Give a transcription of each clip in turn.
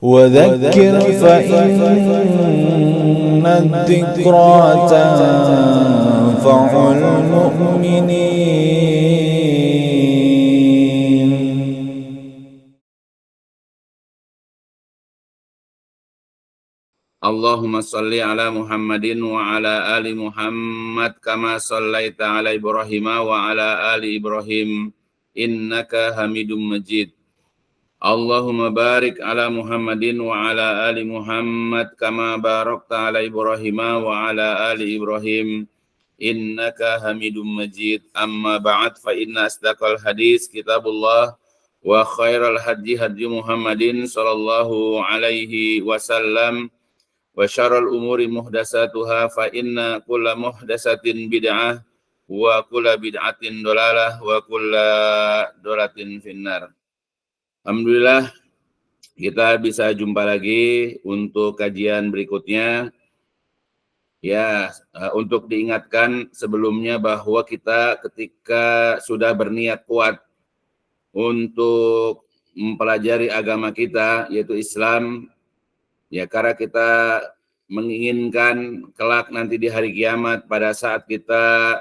وذكر فإن الذكرى تنفع المؤمنين. Allahumma salli ala Muhammadin wa ala ali Muhammad kama sallaita ala Ibrahim wa ala ali Ibrahim innaka Hamidum Majid. Allahumma barik ala Muhammadin wa ala ali Muhammad kama barakta ala Ibrahim wa ala ali Ibrahim innaka Hamidum Majid. Amma ba'd, fa inna asdaqal hadis kitabullah wa khairal hadi hadi Muhammadin sallallahu alaihi wasallam wa syarrul umuri muhdatsatuha fa inna kulla muhdatsatin bid'ah wa kulla bid'atin dhalalah wa kulla dhalalatin finnar. Alhamdulillah kita bisa jumpa lagi untuk kajian berikutnya. Ya, untuk diingatkan sebelumnya bahwa kita ketika sudah berniat kuat untuk mempelajari agama kita yaitu Islam, ya karena kita menginginkan kelak nanti di hari kiamat pada saat kita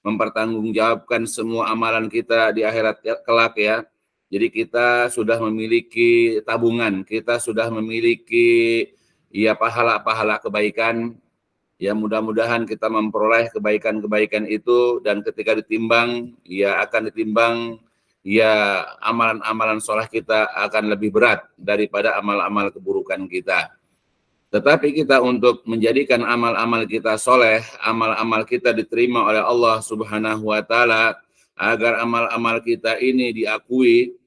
mempertanggungjawabkan semua amalan kita di akhirat kelak ya. Jadi kita sudah memiliki tabungan, kita sudah memiliki ya pahala-pahala kebaikan. Ya mudah-mudahan kita memperoleh kebaikan-kebaikan itu dan ketika ditimbang ya akan ditimbang ya amalan-amalan soleh kita akan lebih berat daripada amal-amal keburukan kita. Tetapi kita untuk menjadikan amal-amal kita soleh, amal-amal kita diterima oleh Allah Subhanahu wa Ta'ala, agar amal-amal kita ini diakui,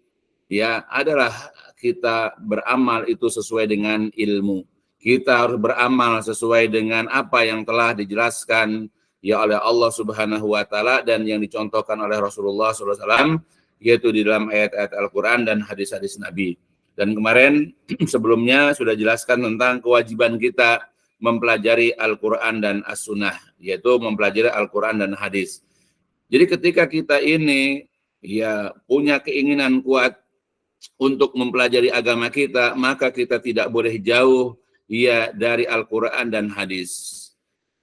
ya adalah kita beramal itu sesuai dengan ilmu. Kita harus beramal sesuai dengan apa yang telah dijelaskan ya oleh Allah Subhanahu wa Ta'ala dan yang dicontohkan oleh Rasulullah SAW, yaitu di dalam ayat-ayat Al-Quran dan hadis-hadis Nabi. Dan kemarin sebelumnya sudah jelaskan tentang kewajiban kita mempelajari Al-Quran dan As-Sunnah, yaitu mempelajari Al-Quran dan hadis. Jadi ketika kita ini ya punya keinginan kuat untuk mempelajari agama kita, maka kita tidak boleh jauh ya dari Al-Quran dan hadis.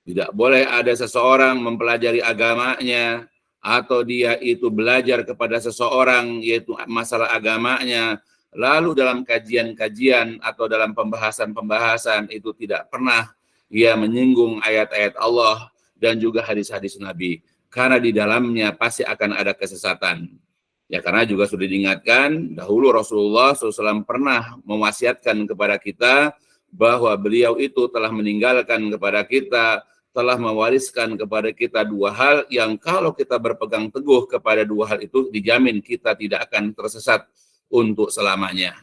Tidak boleh ada seseorang mempelajari agamanya atau dia itu belajar kepada seseorang yaitu masalah agamanya, lalu dalam kajian-kajian atau dalam pembahasan-pembahasan itu tidak pernah ia menyinggung ayat-ayat Allah dan juga hadis-hadis Nabi. Karena di dalamnya pasti akan ada kesesatan. Ya karena juga sudah diingatkan, dahulu Rasulullah SAW pernah mewasiatkan kepada kita bahwa beliau itu telah meninggalkan kepada kita, telah mewariskan kepada kita dua hal yang kalau kita berpegang teguh kepada dua hal itu dijamin kita tidak akan tersesat untuk selamanya.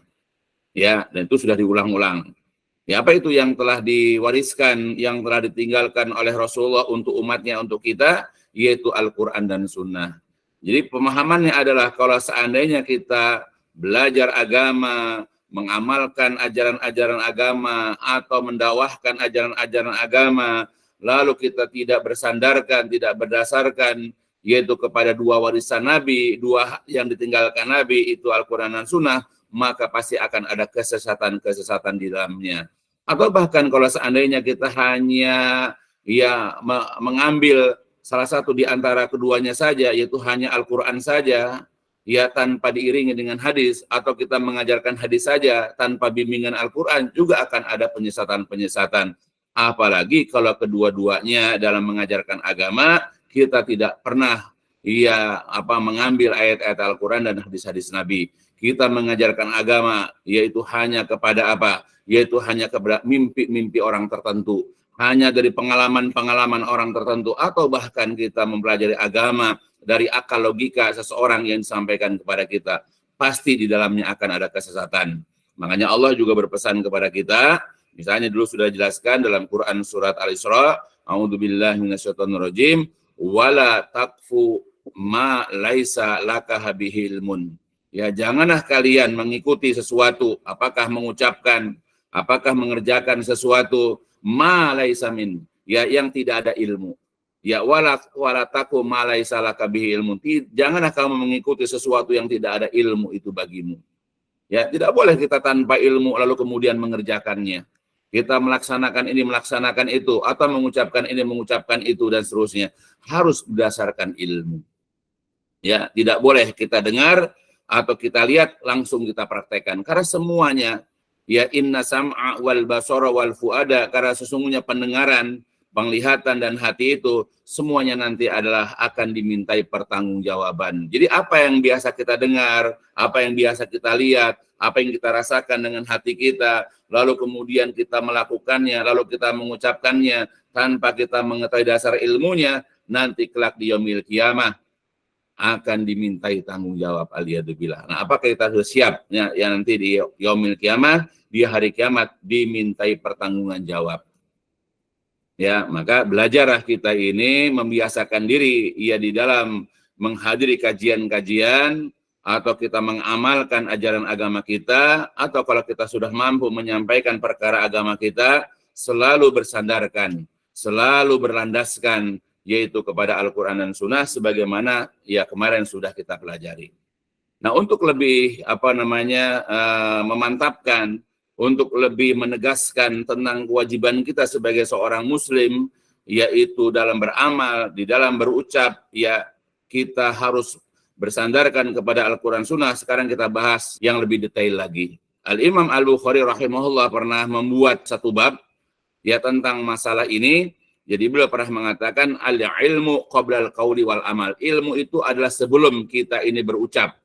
Ya, dan itu sudah diulang-ulang. Ya, apa itu yang telah diwariskan, yang telah ditinggalkan oleh Rasulullah untuk umatnya, untuk kita, yaitu Al-Quran dan Sunnah. Jadi pemahamannya adalah kalau seandainya kita belajar agama, mengamalkan ajaran-ajaran agama, atau mendakwahkan ajaran-ajaran agama, lalu kita tidak bersandarkan, tidak berdasarkan, yaitu kepada dua warisan Nabi, dua yang ditinggalkan Nabi, itu Al-Quran dan Sunnah, maka pasti akan ada kesesatan-kesesatan di dalamnya. Atau bahkan kalau seandainya kita hanya ya mengambil salah satu di antara keduanya saja, yaitu hanya Al-Quran saja, ya tanpa diiringi dengan hadis, atau kita mengajarkan hadis saja tanpa bimbingan Al-Quran, juga akan ada penyesatan-penyesatan. Apalagi kalau kedua-duanya dalam mengajarkan agama, kita tidak pernah mengambil ayat-ayat Al-Quran dan hadis-hadis Nabi. Kita mengajarkan agama, yaitu hanya kepada apa? Yaitu hanya kepada mimpi-mimpi orang tertentu. Hanya dari pengalaman-pengalaman orang tertentu, atau bahkan kita mempelajari agama dari akal logika seseorang yang disampaikan kepada kita, pasti di dalamnya akan ada kesesatan. Makanya Allah juga berpesan kepada kita, misalnya dulu sudah dijelaskan dalam Quran surat Al-Isra, a'udzubillahi minasyaitonirrajim, wala taqfu ma laisa laka bihi ilmun. Ya, janganlah kalian mengikuti sesuatu, apakah mengucapkan, apakah mengerjakan sesuatu ma laisa min, ya yang tidak ada ilmu. Ya wala taqu ma laisa laka bihi ilmun. Janganlah kamu mengikuti sesuatu yang tidak ada ilmu itu bagimu. Ya, tidak boleh kita tanpa ilmu lalu kemudian mengerjakannya. Kita melaksanakan ini, melaksanakan itu, atau mengucapkan ini, mengucapkan itu, dan seterusnya. Harus berdasarkan ilmu. Ya, tidak boleh kita dengar atau kita lihat langsung kita praktekkan. Karena semuanya, ya inna sam'a wal basara wal fuada, karena sesungguhnya pendengaran, penglihatan dan hati itu semuanya nanti adalah akan dimintai pertanggungjawaban. Jadi apa yang biasa kita dengar, apa yang biasa kita lihat, apa yang kita rasakan dengan hati kita, lalu kemudian kita melakukannya, lalu kita mengucapkannya tanpa kita mengetahui dasar ilmunya, nanti kelak di yaumil qiyamah akan dimintai tanggung jawab, aliyadzubillah. Nah, apakah kita sudah siap ya nanti di yaumil qiyamah, di hari kiamat dimintai pertanggungan jawab. Ya, maka belajarlah kita ini membiasakan diri ya di dalam menghadiri kajian-kajian, atau kita mengamalkan ajaran agama kita, atau kalau kita sudah mampu menyampaikan perkara agama kita, selalu bersandarkan, selalu berlandaskan yaitu kepada Al-Quran dan Sunnah sebagaimana ya kemarin sudah kita pelajari. Nah, untuk lebih memantapkan, untuk lebih menegaskan tentang kewajiban kita sebagai seorang muslim, yaitu dalam beramal, di dalam berucap, ya kita harus bersandarkan kepada Al-Quran Sunnah. Sekarang kita bahas yang lebih detail lagi. Al-Imam Al-Bukhari rahimahullah pernah membuat satu bab ya tentang masalah ini. Jadi beliau pernah mengatakan al-ilmu qabla al-qauli wal amal. Ilmu itu adalah sebelum kita ini berucap.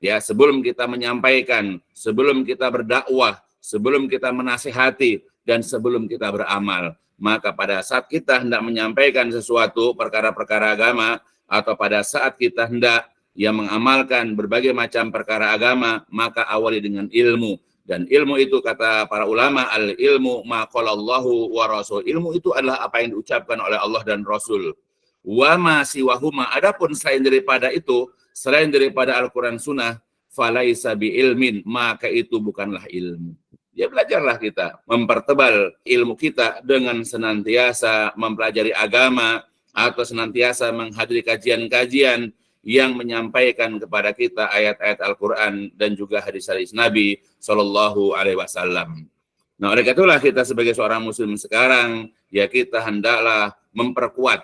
Ya, sebelum kita menyampaikan, sebelum kita berdakwah, sebelum kita menasihati, dan sebelum kita beramal. Maka pada saat kita hendak menyampaikan sesuatu, perkara-perkara agama, atau pada saat kita hendak mengamalkan berbagai macam perkara agama, maka awali dengan ilmu. Dan ilmu itu kata para ulama, al-ilmu ma qalallahu wa rasul. Ilmu itu adalah apa yang diucapkan oleh Allah dan Rasul. Wa ma siwahuma, adapun selain daripada itu, selain daripada Al-Quran Sunnah, falaisa bi ilmin, maka itu bukanlah ilmu. Ya, belajarlah kita mempertebal ilmu kita dengan senantiasa mempelajari agama, atau senantiasa menghadiri kajian-kajian yang menyampaikan kepada kita ayat-ayat Al-Quran dan juga hadis-hadis Nabi Shallallahu Alaihi Wasallam. Nah, oleh itulah kita sebagai seorang muslim sekarang, ya kita hendaklah memperkuat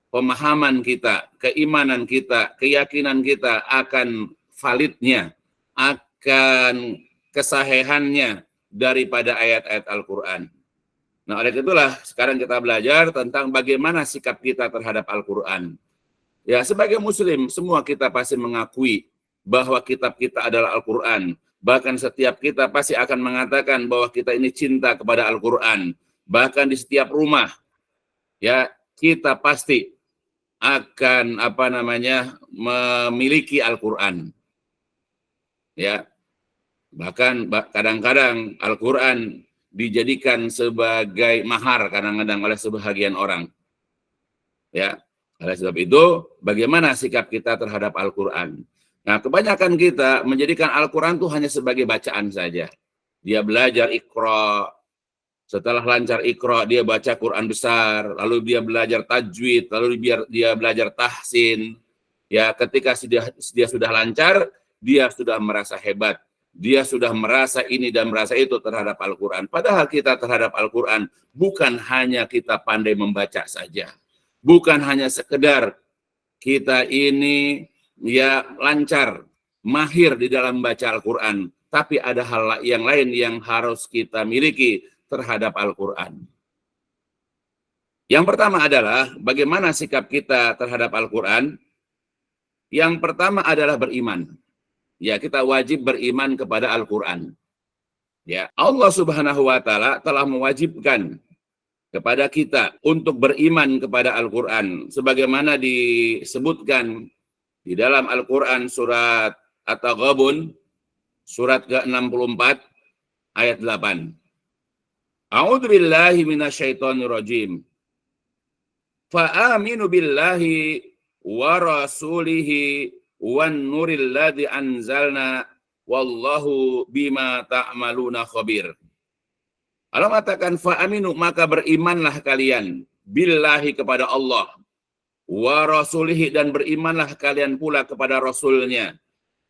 pemahaman kita, keimanan kita, keyakinan kita akan validnya, akan kesahihannya daripada ayat-ayat Al-Quran. Nah, oleh itulah sekarang kita belajar tentang bagaimana sikap kita terhadap Al-Quran. Ya, sebagai muslim, semua kita pasti mengakui bahwa kitab kita adalah Al-Quran. Bahkan setiap kita pasti akan mengatakan bahwa kita ini cinta kepada Al-Quran. Bahkan di setiap rumah, ya kita pasti akan memiliki Al-Quran. Ya, bahkan kadang-kadang Al-Quran dijadikan sebagai mahar kadang-kadang oleh sebagian orang. Ya, oleh sebab itu, bagaimana sikap kita terhadap Al-Quran? Nah, kebanyakan kita menjadikan Al-Quran itu hanya sebagai bacaan saja. Dia belajar Iqra, setelah lancar Iqra, dia baca Quran besar, lalu dia belajar tajwid, lalu dia belajar tahsin. Ya, ketika dia sudah lancar, dia sudah merasa hebat. Dia sudah merasa ini dan merasa itu terhadap Al-Quran. Padahal kita terhadap Al-Quran bukan hanya kita pandai membaca saja. Bukan hanya sekedar kita ini ya lancar, mahir di dalam membaca Al-Quran. Tapi ada hal yang lain yang harus kita miliki terhadap Al-Quran. Yang pertama adalah bagaimana sikap kita terhadap Al-Quran. Yang pertama adalah beriman. Ya, kita wajib beriman kepada Al-Quran. Ya, Allah Subhanahu wa Ta'ala telah mewajibkan kepada kita untuk beriman kepada Al-Quran sebagaimana disebutkan di dalam Al-Quran surat At-Taghabun surat ke-64 ayat 8. A'udzu billahi minasyaitonir rajim. Fa aminu billahi wa rasulihi wan nuril ladzi anzalna wallahu bima ta'maluna khabir. Allah mengatakan fa'aminu, maka berimanlah kalian billahi kepada Allah, wa rasulihi, dan berimanlah kalian pula kepada rasulnya,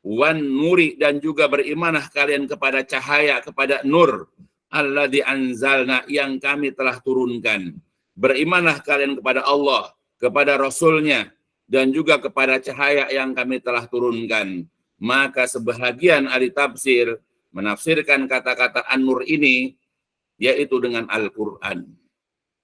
wan nuri, dan juga berimanlah kalian kepada cahaya, kepada nur, alladzi anzalna, yang kami telah turunkan. Berimanlah kalian kepada Allah, kepada Rasul-Nya, dan juga kepada cahaya yang kami telah turunkan. Maka sebahagian ahli tafsir menafsirkan kata-kata an-nur ini yaitu dengan Al-Qur'an.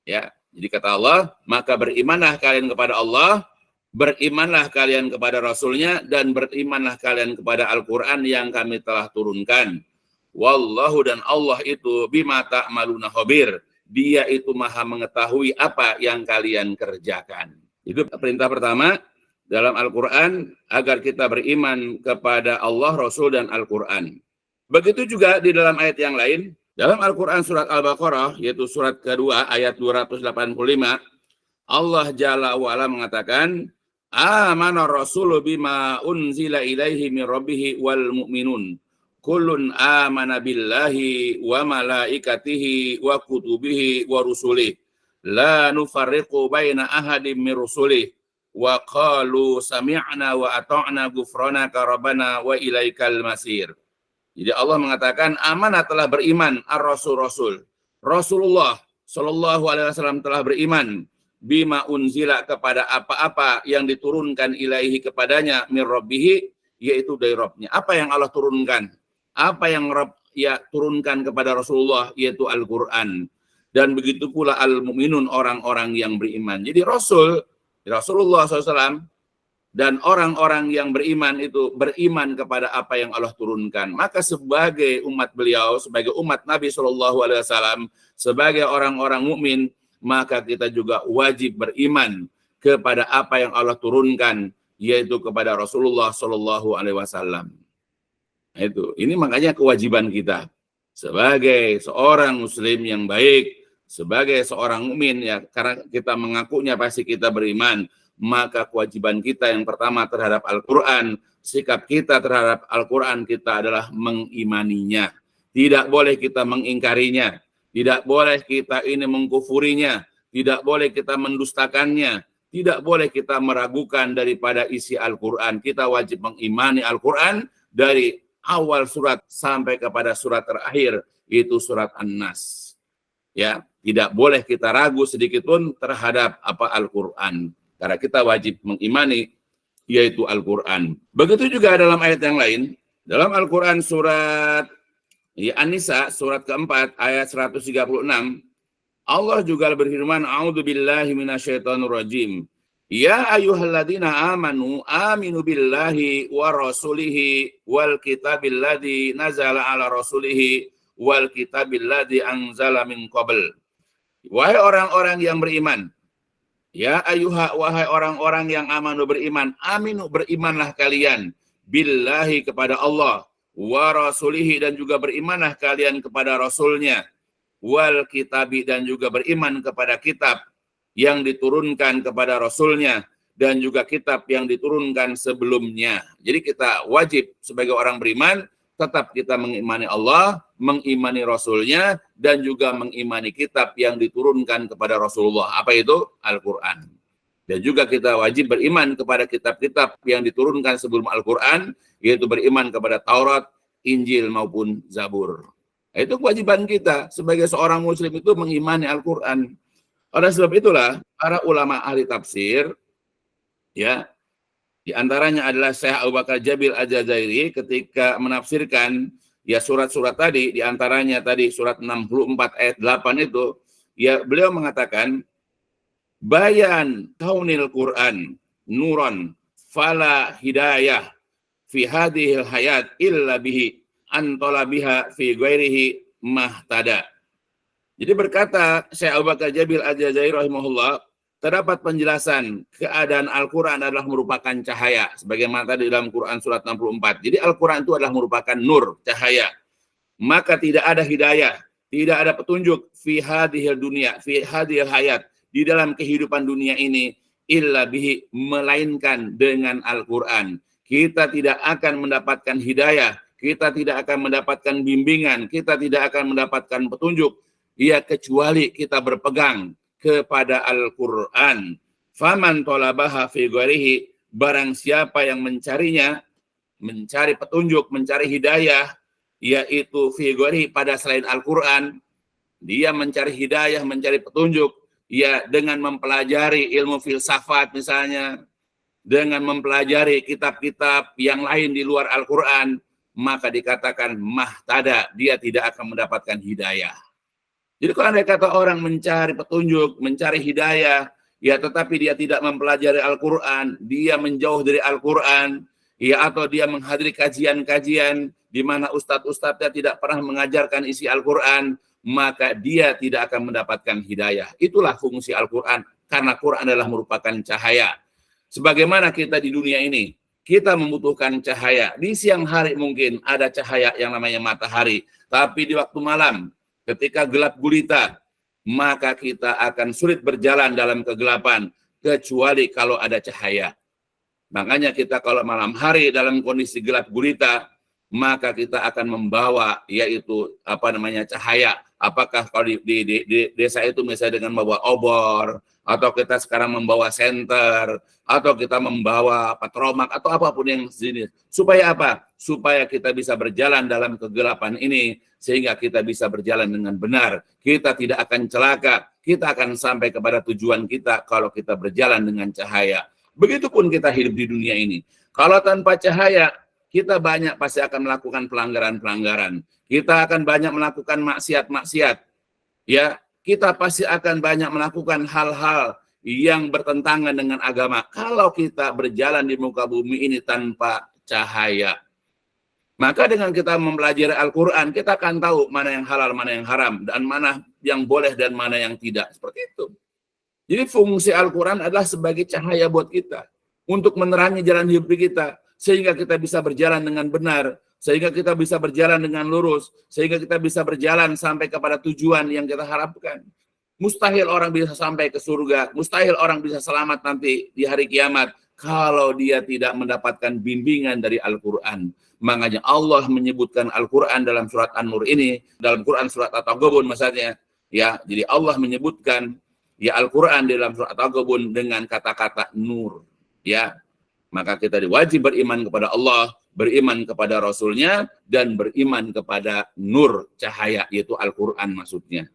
Ya, jadi kata Allah, maka berimanlah kalian kepada Allah, berimanlah kalian kepada Rasul-Nya, dan berimanlah kalian kepada Al-Qur'an yang kami telah turunkan. Wallahu, dan Allah itu bima ta'maluna khabir. Dia itu maha mengetahui apa yang kalian kerjakan. Itu perintah pertama dalam Al-Quran, agar kita beriman kepada Allah, Rasul, dan Al-Quran. Begitu juga di dalam ayat yang lain, dalam Al-Quran surat Al-Baqarah, yaitu surat kedua ayat 285, Allah Jalla wa'ala mengatakan, amana rasulu bima unzila ilaihi min rabbihi wal mu'minun. Kullun amana billahi wa malaikatihi wa kutubihi wa rusulih. La nufarriqu baina ahadim min rusulih. Wa qalu sami'na wa ata'na ghufranaka rabbana wa ilaikal masir. Jadi Allah mengatakan amanah telah beriman ar-rasul-rasul. Rasulullah sallallahu alaihi wasallam telah beriman bima unzila, kepada apa-apa yang diturunkan ilaihi kepadanya min rabbihi, yaitu dari Rabb-nya. Apa yang Allah turunkan? Apa yang Rabb ya turunkan kepada Rasulullah, yaitu Al-Qur'an. Dan begitu pula al-mu'minun, orang-orang yang beriman. Jadi Rasulullah SAW dan orang-orang yang beriman itu beriman kepada apa yang Allah turunkan. Maka sebagai umat beliau, sebagai umat Nabi SAW, sebagai orang-orang mukmin, maka kita juga wajib beriman kepada apa yang Allah turunkan, yaitu kepada Rasulullah SAW. Itu, ini makanya kewajiban kita sebagai seorang Muslim yang baik, sebagai seorang mukmin ya, karena kita mengakunya pasti kita beriman. Maka kewajiban kita yang pertama terhadap Al-Quran, sikap kita terhadap Al-Quran kita adalah mengimaninya. Tidak boleh kita mengingkarinya, tidak boleh kita ini mengkufurinya, tidak boleh kita mendustakannya, tidak boleh kita meragukan daripada isi Al-Quran. Kita wajib mengimani Al-Quran dari awal surat sampai kepada surat terakhir, itu surat An-Nas. Ya, tidak boleh kita ragu sedikit pun terhadap apa Al-Quran. Karena kita wajib mengimani yaitu Al-Quran. Begitu juga dalam ayat yang lain. Dalam Al-Quran surat An-Nisa, surat keempat, ayat 136. Allah juga berfirman, A'udzu billahi minasyaitonir rajim. Ya ayyuhalladzina amanu aminu billahi wa rasulihi wal kitabil ladzi nazala ala rasulihi wal kitabil ladzi anzala min qabl. Wahai orang-orang yang beriman, ya wahai orang-orang yang amanu beriman, aminu berimanlah kalian billahi kepada Allah, wa rasulihi dan juga berimanlah kalian kepada Rasulnya, wal kitabi dan juga beriman kepada kitab yang diturunkan kepada Rasulnya dan juga kitab yang diturunkan sebelumnya. Jadi kita wajib sebagai orang beriman tetap kita mengimani Allah, mengimani Rasulnya, dan juga mengimani kitab yang diturunkan kepada Rasulullah. Apa itu? Al-Quran. Dan juga kita wajib beriman kepada kitab-kitab yang diturunkan sebelum Al-Quran, yaitu beriman kepada Taurat, Injil, maupun Zabur. Itu kewajiban kita sebagai seorang Muslim itu mengimani Al-Quran. Oleh sebab itulah, para ulama ahli tafsir, ya, di antaranya adalah Syekh Abu Bakar Jabil Al-Jazairi ketika menafsirkan ya surat-surat tadi, di antaranya tadi surat 64 ayat 8 itu, ya beliau mengatakan, bayan kaunil Quran nuran fala hidayah fi hadhil hayat illa bihi antala biha fi ghairihi mahtada. Jadi berkata Syekh Abu Bakar Jabil Al-Jazairi rahimahullah, terdapat penjelasan keadaan Al-Quran adalah merupakan cahaya. Sebagaimana tadi dalam Quran surat 64. Jadi Al-Quran itu adalah merupakan nur, cahaya. Maka tidak ada hidayah, tidak ada petunjuk fi hadhil dunia, fi hadhil hayat, di dalam kehidupan dunia ini, illa bihi, melainkan dengan Al-Quran. Kita tidak akan mendapatkan hidayah, kita tidak akan mendapatkan bimbingan, kita tidak akan mendapatkan petunjuk, ya kecuali kita berpegang kepada Al-Quran. Faman tolabaha fi ghairihi, barang siapa yang mencarinya mencari petunjuk, mencari hidayah, yaitu fi ghairi pada selain Al-Quran. Dia mencari hidayah, mencari petunjuk, ya dengan mempelajari ilmu filsafat misalnya, dengan mempelajari kitab-kitab yang lain di luar Al-Quran, maka dikatakan mahtada, dia tidak akan mendapatkan hidayah. Jadi kalau ada kata orang mencari petunjuk, mencari hidayah, ya tetapi dia tidak mempelajari Al-Quran, dia menjauh dari Al-Quran, ya atau dia menghadiri kajian-kajian di mana ustadz-ustadznya tidak pernah mengajarkan isi Al-Quran, maka dia tidak akan mendapatkan hidayah. Itulah fungsi Al-Quran, karena Quran adalah merupakan cahaya. Sebagaimana kita di dunia ini, kita membutuhkan cahaya. Di siang hari mungkin ada cahaya yang namanya matahari, tapi di waktu malam, ketika gelap gulita, maka kita akan sulit berjalan dalam kegelapan, kecuali kalau ada cahaya. Makanya kita kalau malam hari dalam kondisi gelap gulita, maka kita akan membawa yaitu cahaya. Apakah kalau di desa itu misalnya dengan membawa obor, atau kita sekarang membawa senter, atau kita membawa patromak, atau apapun yang jenis. Supaya apa? Supaya kita bisa berjalan dalam kegelapan ini, sehingga kita bisa berjalan dengan benar. Kita tidak akan celaka, kita akan sampai kepada tujuan kita kalau kita berjalan dengan cahaya. Begitupun kita hidup di dunia ini. Kalau tanpa cahaya, kita banyak pasti akan melakukan pelanggaran-pelanggaran. Kita akan banyak melakukan maksiat-maksiat. Ya, kita pasti akan banyak melakukan hal-hal yang bertentangan dengan agama. Kalau kita berjalan di muka bumi ini tanpa cahaya, maka dengan kita mempelajari Al-Quran, kita akan tahu mana yang halal, mana yang haram, dan mana yang boleh dan mana yang tidak. Seperti itu. Jadi fungsi Al-Quran adalah sebagai cahaya buat kita, untuk menerangi jalan hidup kita, sehingga kita bisa berjalan dengan benar, sehingga kita bisa berjalan dengan lurus, sehingga kita bisa berjalan sampai kepada tujuan yang kita harapkan. Mustahil orang bisa sampai ke surga, mustahil orang bisa selamat nanti di hari kiamat kalau dia tidak mendapatkan bimbingan dari Al-Quran. Makanya Allah menyebutkan Al-Quran dalam surat An-Nur ini, dalam Quran surat At-Taghabun maksudnya, ya. Jadi Allah menyebutkan ya Al-Quran dalam surat At-Taghabun dengan kata-kata nur, ya. Maka kita wajib beriman kepada Allah, beriman kepada Rasulnya, dan beriman kepada nur cahaya, yaitu Al-Quran maksudnya.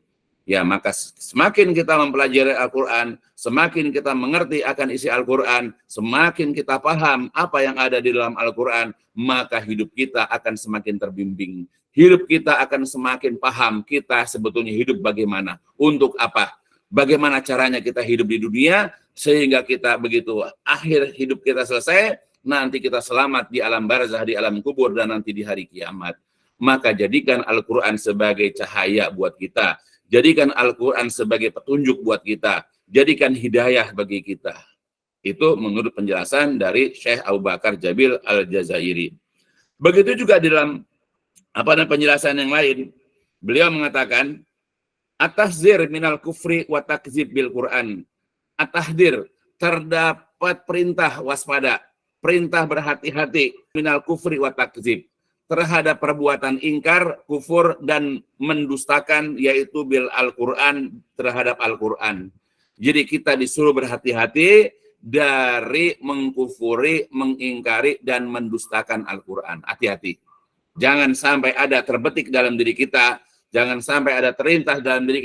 Ya, maka semakin kita mempelajari Al-Quran, semakin kita mengerti akan isi Al-Quran, semakin kita paham apa yang ada di dalam Al-Quran, maka hidup kita akan semakin terbimbing. Hidup kita akan semakin paham kita sebetulnya hidup bagaimana, untuk apa, bagaimana caranya kita hidup di dunia, sehingga kita begitu akhir hidup kita selesai, nanti kita selamat di alam barzah, di alam kubur, dan nanti di hari kiamat. Maka jadikan Al-Quran sebagai cahaya buat kita. Jadikan Al-Quran sebagai petunjuk buat kita. Jadikan hidayah bagi kita. Itu menurut penjelasan dari Syekh Abu Bakar Jabil Al-Jazairi. Begitu juga di dalam penjelasan yang lain, beliau mengatakan, at-tahzir minal kufri wa takzib bil Quran. At-tahdir, terdapat perintah waspada, perintah berhati-hati, minal kufri wa takzib, terhadap perbuatan ingkar, kufur, dan mendustakan, yaitu bil Al-Quran, terhadap Al-Quran. Jadi kita disuruh berhati-hati dari mengkufuri, mengingkari, dan mendustakan Al-Quran. Hati-hati. Jangan sampai ada terbetik dalam diri kita, jangan sampai ada terlintas dalam diri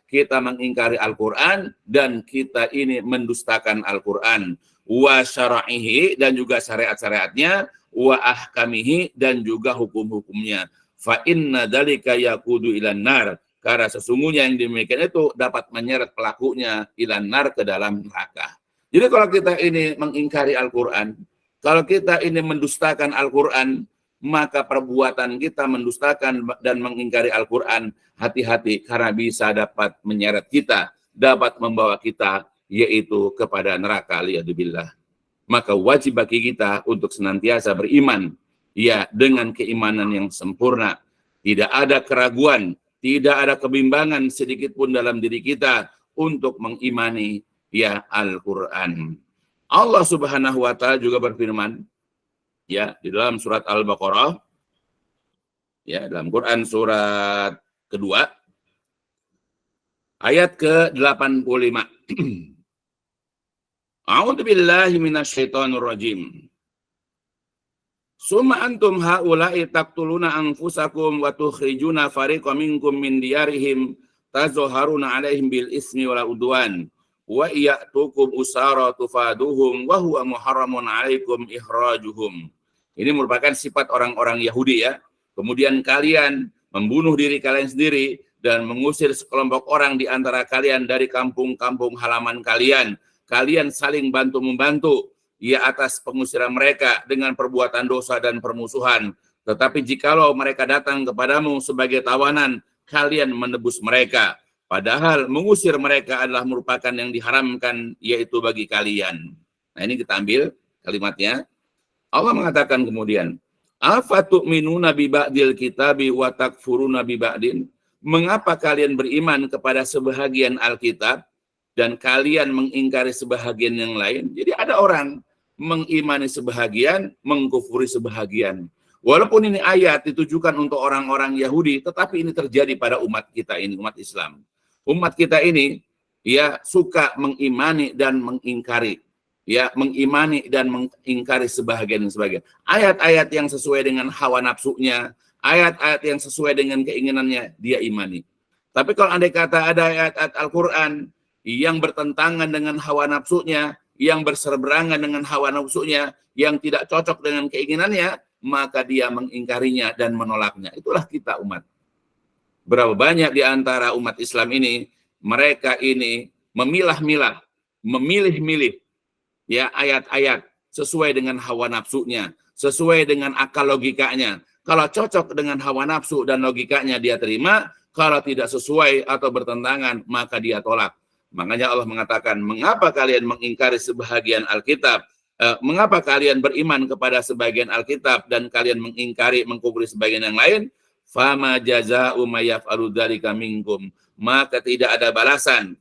kita mengingkari Al-Quran, dan kita ini mendustakan Al-Quran. Wa syara'ihi, dan juga syariat-syariatnya, wa ahkamihi, dan juga hukum-hukumnya. Fa inna dzalika yaqudu ilan nar, karena sesungguhnya yang demikian itu dapat menyeret pelakunya ilan nar, ke dalam neraka. Jadi kalau kita ini mengingkari Al-Quran, kalau kita ini mendustakan Al-Quran, maka perbuatan kita mendustakan dan mengingkari Al-Quran, hati-hati, karena bisa dapat menyeret kita, dapat membawa kita yaitu kepada neraka, liyadzubillah. Maka wajib bagi kita untuk senantiasa beriman, ya, dengan keimanan yang sempurna. Tidak ada keraguan, tidak ada kebimbangan sedikit pun dalam diri kita untuk mengimani ya Al-Quran. Allah Subhanahu wa Ta'ala juga berfirman, ya, di dalam surat Al-Baqarah, ya, dalam Quran surat kedua, ayat ke-85. A'udzu billahi minasyaitonir rajim. Summa antum haula'i taqtuluna anfusakum wa tukhrijuna fariqam minkum min diyarihim tazaharuna 'alaihim bil ismi wal udwan wa ya'tukum usara tufaduhum wa huwa muharramun 'alaikum ihrajuhum. Ini merupakan sifat orang-orang Yahudi ya. Kemudian kalian membunuh diri kalian sendiri dan mengusir sekelompok orang di antara kalian dari kampung-kampung halaman kalian. Kalian saling bantu-membantu ya atas pengusiran mereka dengan perbuatan dosa dan permusuhan. Tetapi jikalau mereka datang kepadamu sebagai tawanan, kalian menebus mereka. Padahal mengusir mereka adalah merupakan yang diharamkan, yaitu bagi kalian. Nah ini kita ambil kalimatnya. Allah mengatakan kemudian, afatu'minuna bi ba'dil kitabi wa takfuruna bi ba'din? Mengapa kalian beriman kepada sebahagian Alkitab dan kalian mengingkari sebahagian yang lain? Jadi ada orang mengimani sebahagian, mengkufuri sebahagian. Walaupun ini ayat ditujukan untuk orang-orang Yahudi, tetapi ini terjadi pada umat kita ini, umat Islam. Umat kita ini ya suka mengimani dan mengingkari. Ya, mengimani dan mengingkari sebahagian. Ayat-ayat yang sesuai dengan hawa nafsunya, ayat-ayat yang sesuai dengan keinginannya, dia imani. Tapi kalau andai kata ada ayat-ayat Al-Quran yang bertentangan dengan hawa nafsunya, yang berseberangan dengan hawa nafsunya, yang tidak cocok dengan keinginannya, maka dia mengingkarinya dan menolaknya. Itulah kita umat. Berapa banyak di antara umat Islam ini, mereka ini memilah-milah, memilih-milih ya ayat-ayat sesuai dengan hawa nafsunya, sesuai dengan akal logikanya. Kalau cocok dengan hawa nafsu dan logikanya dia terima, kalau tidak sesuai atau bertentangan maka dia tolak. Makanya Allah mengatakan, mengapa kalian mengingkari sebahagian Alkitab? Mengapa kalian beriman kepada sebagian Alkitab dan kalian mengingkari, mengkufuri sebagian yang lain? Fama jazaa'u may yaf'alu dzalika minkum. Maka tidak ada balasan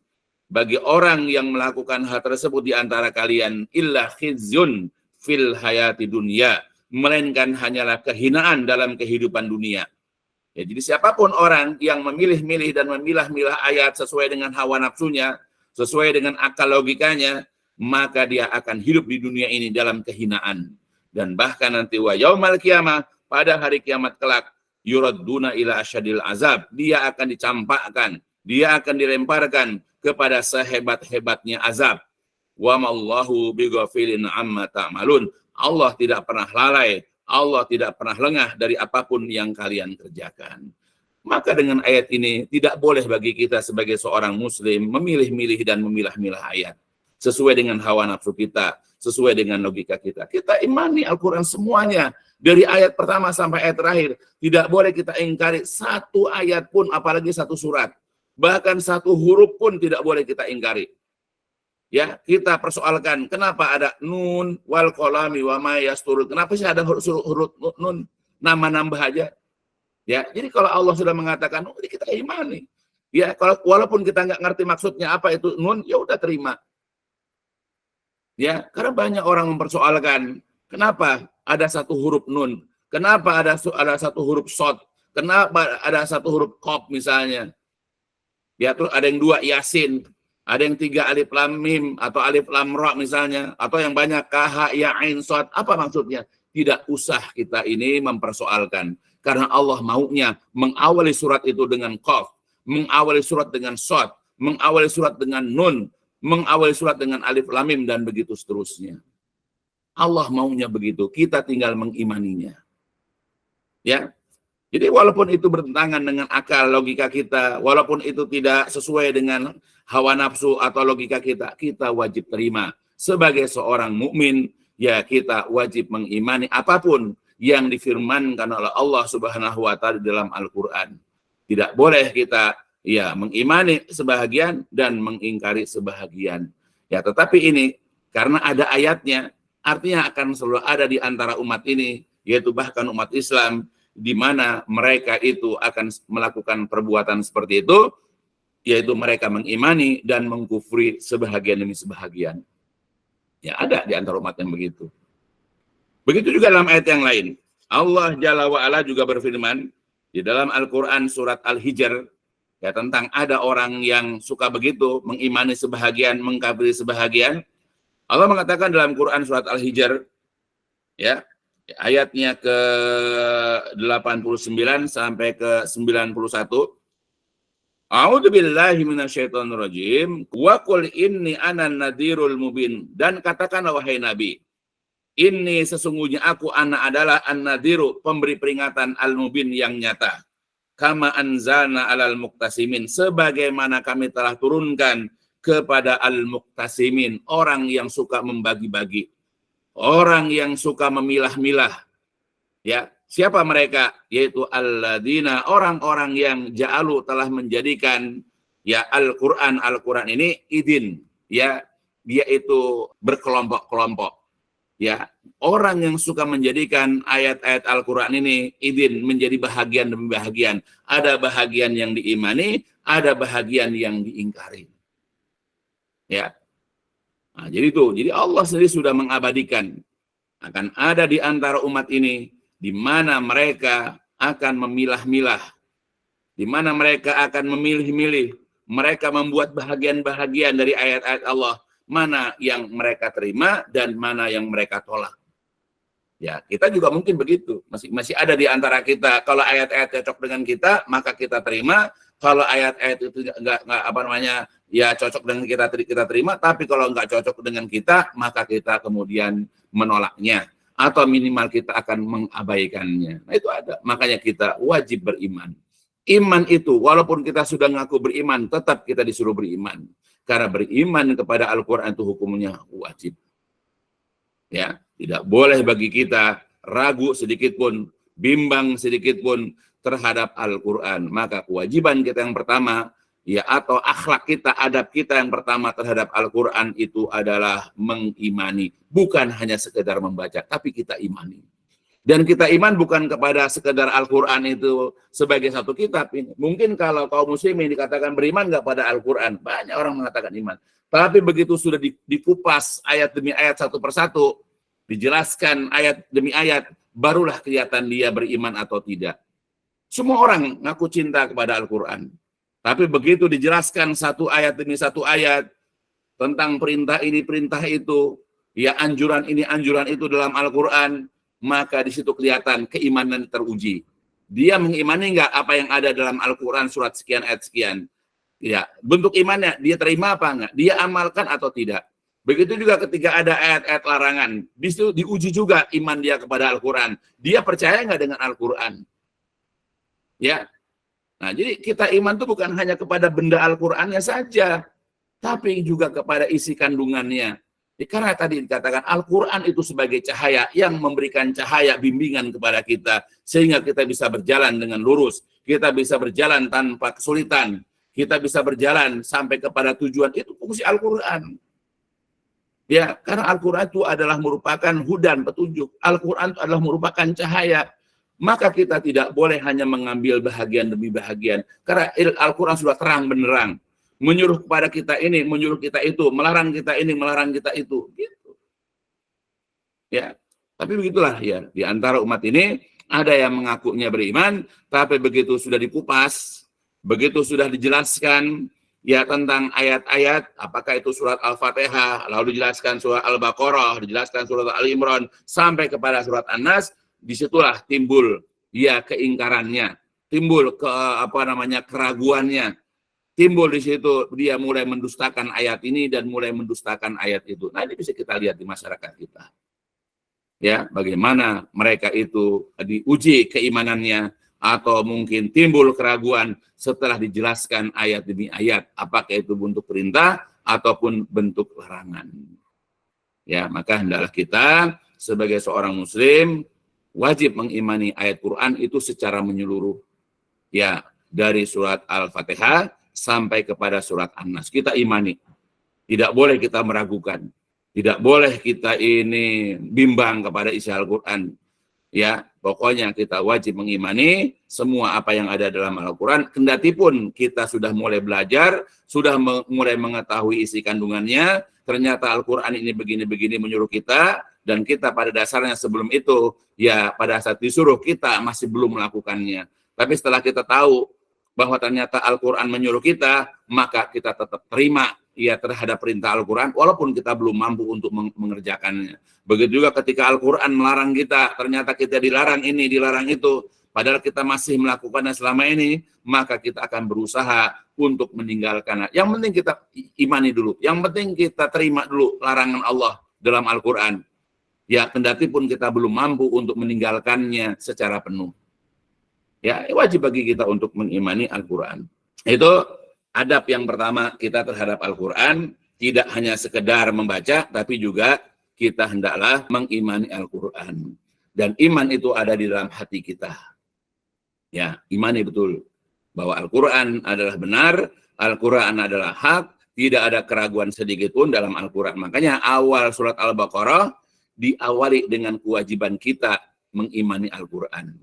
bagi orang yang melakukan hal tersebut di antara kalian illa khizyun fil hayati dunya, melainkan hanyalah kehinaan dalam kehidupan dunia. Ya, jadi siapapun orang yang memilih-milih dan memilah-milah ayat sesuai dengan hawa nafsunya, sesuai dengan akal logikanya, maka dia akan hidup di dunia ini dalam kehinaan. Dan bahkan nanti wa yaumal qiyamah, pada hari kiamat kelak, yuradduna ila asyadil azab, dia akan dicampakkan, dia akan dilemparkan kepada sehebat-hebatnya azab. Wa ma'allahu bighafilin amma ta'malun. Allah tidak pernah lalai, Allah tidak pernah lengah dari apapun yang kalian kerjakan. Maka dengan ayat ini tidak boleh bagi kita sebagai seorang muslim memilih-milih dan memilah-milah ayat sesuai dengan hawa nafsu kita, sesuai dengan logika kita. Kita imani Al-Quran semuanya, dari ayat pertama sampai ayat terakhir. Tidak boleh kita ingkari satu ayat pun, apalagi satu surat. Bahkan satu huruf pun tidak boleh kita ingkari. Ya, kita persoalkan kenapa ada nun wal qalami wa ma yasturun. Kenapa sih ada huruf nun, nama nambah aja? Ya, jadi kalau Allah sudah mengatakan, oh, kita imani. Ya, kalau walaupun kita nggak ngerti maksudnya apa itu nun, ya udah terima. Ya, karena banyak orang mempersoalkan kenapa ada satu huruf nun, kenapa ada satu huruf shod, kenapa ada satu huruf qaf misalnya. Ya, terus ada yang dua yasin, ada yang tiga alif lam mim atau alif lam ra misalnya, atau yang banyak kah ya ain shad. Apa maksudnya? Tidak usah kita ini mempersoalkan, karena Allah maunya mengawali surat itu dengan qaf, mengawali surat dengan shad, mengawali surat dengan nun, mengawali surat dengan alif lam mim dan begitu seterusnya. Allah maunya begitu, kita tinggal mengimaninya. Ya. Jadi walaupun itu bertentangan dengan akal logika kita, walaupun itu tidak sesuai dengan hawa nafsu atau logika kita, kita wajib terima. Sebagai seorang mukmin, ya kita wajib mengimani apapun yang difirmankan oleh Allah Subhanahu wa taala dalam Al-Qur'an. Tidak boleh kita ya mengimani sebahagian dan mengingkari sebahagian. Ya, tetapi ini karena ada ayatnya, artinya akan selalu ada di antara umat ini, yaitu bahkan umat Islam, di mana mereka itu akan melakukan perbuatan seperti itu, yaitu mereka mengimani dan mengkufri sebahagian demi sebahagian. Ya, ada di antara umat yang begitu. Begitu juga dalam ayat yang lain. Allah Jalla wa'ala juga berfirman di dalam Al-Quran surat Al-Hijr, ya, tentang ada orang yang suka begitu, mengimani sebahagian, mengkafiri sebahagian. Allah mengatakan dalam Quran surat Al-Hijr, ya, Ayatnya ke 89 sampai ke 91. A'udzu billahi minasyaitonir rajim. Wa qul inni anan nadhirul mubin. Dan katakanlah wahai Nabi, ini sesungguhnya aku adalah an-nadhiru, pemberi peringatan al-mubin yang nyata. Kama anzalna alal muqtasimin, sebagaimana kami telah turunkan kepada al-muqtasimin, orang yang suka membagi-bagi, orang yang suka memilah-milah. Ya, siapa mereka? Yaitu alladzina, orang-orang yang ja'alu, telah menjadikan ya Al-Qur'an ini idin, ya, dia itu berkelompok-kelompok. Ya, orang yang suka menjadikan ayat-ayat Al-Qur'an ini idin, menjadi bahagian demi bahagian. Ada bahagian yang diimani, ada bahagian yang diingkari. Ya. Nah, jadi Allah sendiri sudah mengabadikan akan ada di antara umat ini di mana mereka akan memilah-milah, di mana mereka akan memilih-milih, mereka membuat bahagian-bahagian dari ayat-ayat Allah, mana yang mereka terima dan mana yang mereka tolak. Ya, kita juga mungkin begitu. Masih ada di antara kita, kalau ayat-ayat cocok dengan kita, maka kita terima. Kalau ayat-ayat itu enggak ya cocok dengan kita terima, tapi kalau enggak cocok dengan kita, maka kita kemudian menolaknya, atau minimal kita akan mengabaikannya. Nah, itu ada. Makanya kita wajib beriman. Iman itu, walaupun kita sudah ngaku beriman, tetap kita disuruh beriman. Karena beriman kepada Al-Quran itu hukumnya wajib. Ya, tidak boleh bagi kita ragu sedikit pun, bimbang sedikit pun terhadap Al-Quran. Maka kewajiban kita yang pertama, ya, atau akhlak kita, adab kita yang pertama terhadap Al-Quran itu adalah mengimani. Bukan hanya sekedar membaca, tapi kita imani. Dan kita iman bukan kepada sekedar Al-Quran itu sebagai satu kitab. Mungkin kalau kaum muslimin dikatakan beriman nggak pada Al-Quran, banyak orang mengatakan iman. Tapi begitu sudah dikupas ayat demi ayat satu persatu, dijelaskan ayat demi ayat, barulah kelihatan dia beriman atau tidak. Semua orang ngaku cinta kepada Al-Quran. Tapi begitu dijelaskan satu ayat demi satu ayat tentang perintah ini, perintah itu, ya anjuran ini, anjuran itu dalam Al-Quran, maka di situ kelihatan keimanan teruji. Dia mengimani enggak apa yang ada dalam Al-Quran surat sekian ayat sekian. Ya, bentuk imannya dia terima apa enggak? Dia amalkan atau tidak? Begitu juga ketika ada ayat-ayat larangan, di situ diuji juga iman dia kepada Al-Quran. Dia percaya enggak dengan Al-Quran? Ya. Nah, jadi kita iman itu bukan hanya kepada benda Al-Qur'annya saja, tapi juga kepada isi kandungannya. Karena tadi dikatakan Al-Quran itu sebagai cahaya yang memberikan cahaya bimbingan kepada kita, sehingga kita bisa berjalan dengan lurus, kita bisa berjalan tanpa kesulitan, kita bisa berjalan sampai kepada tujuan. Itu fungsi Al-Quran. Ya, karena Al-Quran itu adalah merupakan hudan, petunjuk. Al-Quran itu adalah merupakan cahaya. Maka kita tidak boleh hanya mengambil bahagian demi bahagian. Karena Al-Quran sudah terang benderang. Menyuruh kepada kita ini, menyuruh kita itu, melarang kita ini, melarang kita itu. Gitu. Ya, tapi begitulah ya. Di antara umat ini, ada yang mengakunya beriman, tapi begitu sudah dikupas, begitu sudah dijelaskan, ya tentang ayat-ayat, apakah itu surat Al-Fatihah, lalu dijelaskan surat Al-Baqarah, dijelaskan surat Al-Imran, sampai kepada surat An-Nas, disitulah timbul ya keingkarannya, timbul keraguannya, timbul di situ dia mulai mendustakan ayat ini dan mulai mendustakan ayat itu. Nah, ini bisa kita lihat di masyarakat kita. Ya, bagaimana mereka itu diuji keimanannya atau mungkin timbul keraguan setelah dijelaskan ayat demi ayat, apakah itu bentuk perintah ataupun bentuk larangan. Ya, maka hendaklah kita sebagai seorang muslim wajib mengimani ayat Quran itu secara menyeluruh. Ya, dari surat Al-Fatihah sampai kepada surat An-Nas. Kita imani. Tidak boleh kita meragukan. Tidak boleh kita ini bimbang kepada isi Al-Quran. Ya, pokoknya kita wajib mengimani semua apa yang ada dalam Al-Quran. Kendati pun kita sudah mulai belajar, sudah mulai mengetahui isi kandungannya, ternyata Al-Quran ini begini-begini menyuruh kita, dan kita pada dasarnya sebelum itu, ya pada saat disuruh kita masih belum melakukannya. Tapi setelah kita tahu bahwa ternyata Al-Quran menyuruh kita, maka kita tetap terima ya terhadap perintah Al-Quran, walaupun kita belum mampu untuk mengerjakannya. Begitu juga ketika Al-Quran melarang kita, ternyata kita dilarang ini, dilarang itu, padahal kita masih melakukannya selama ini, maka kita akan berusaha untuk meninggalkannya. Yang penting kita imani dulu, yang penting kita terima dulu larangan Allah dalam Al-Quran. Ya, kendati pun kita belum mampu untuk meninggalkannya secara penuh. Ya, wajib bagi kita untuk mengimani Al-Quran. Itu adab yang pertama kita terhadap Al-Quran, tidak hanya sekedar membaca, tapi juga kita hendaklah mengimani Al-Quran. Dan iman itu ada di dalam hati kita. Ya, imani betul bahwa Al-Quran adalah benar, Al-Quran adalah hak, tidak ada keraguan sedikit pun dalam Al-Quran. Makanya awal surat Al-Baqarah diawali dengan kewajiban kita mengimani Al-Quran.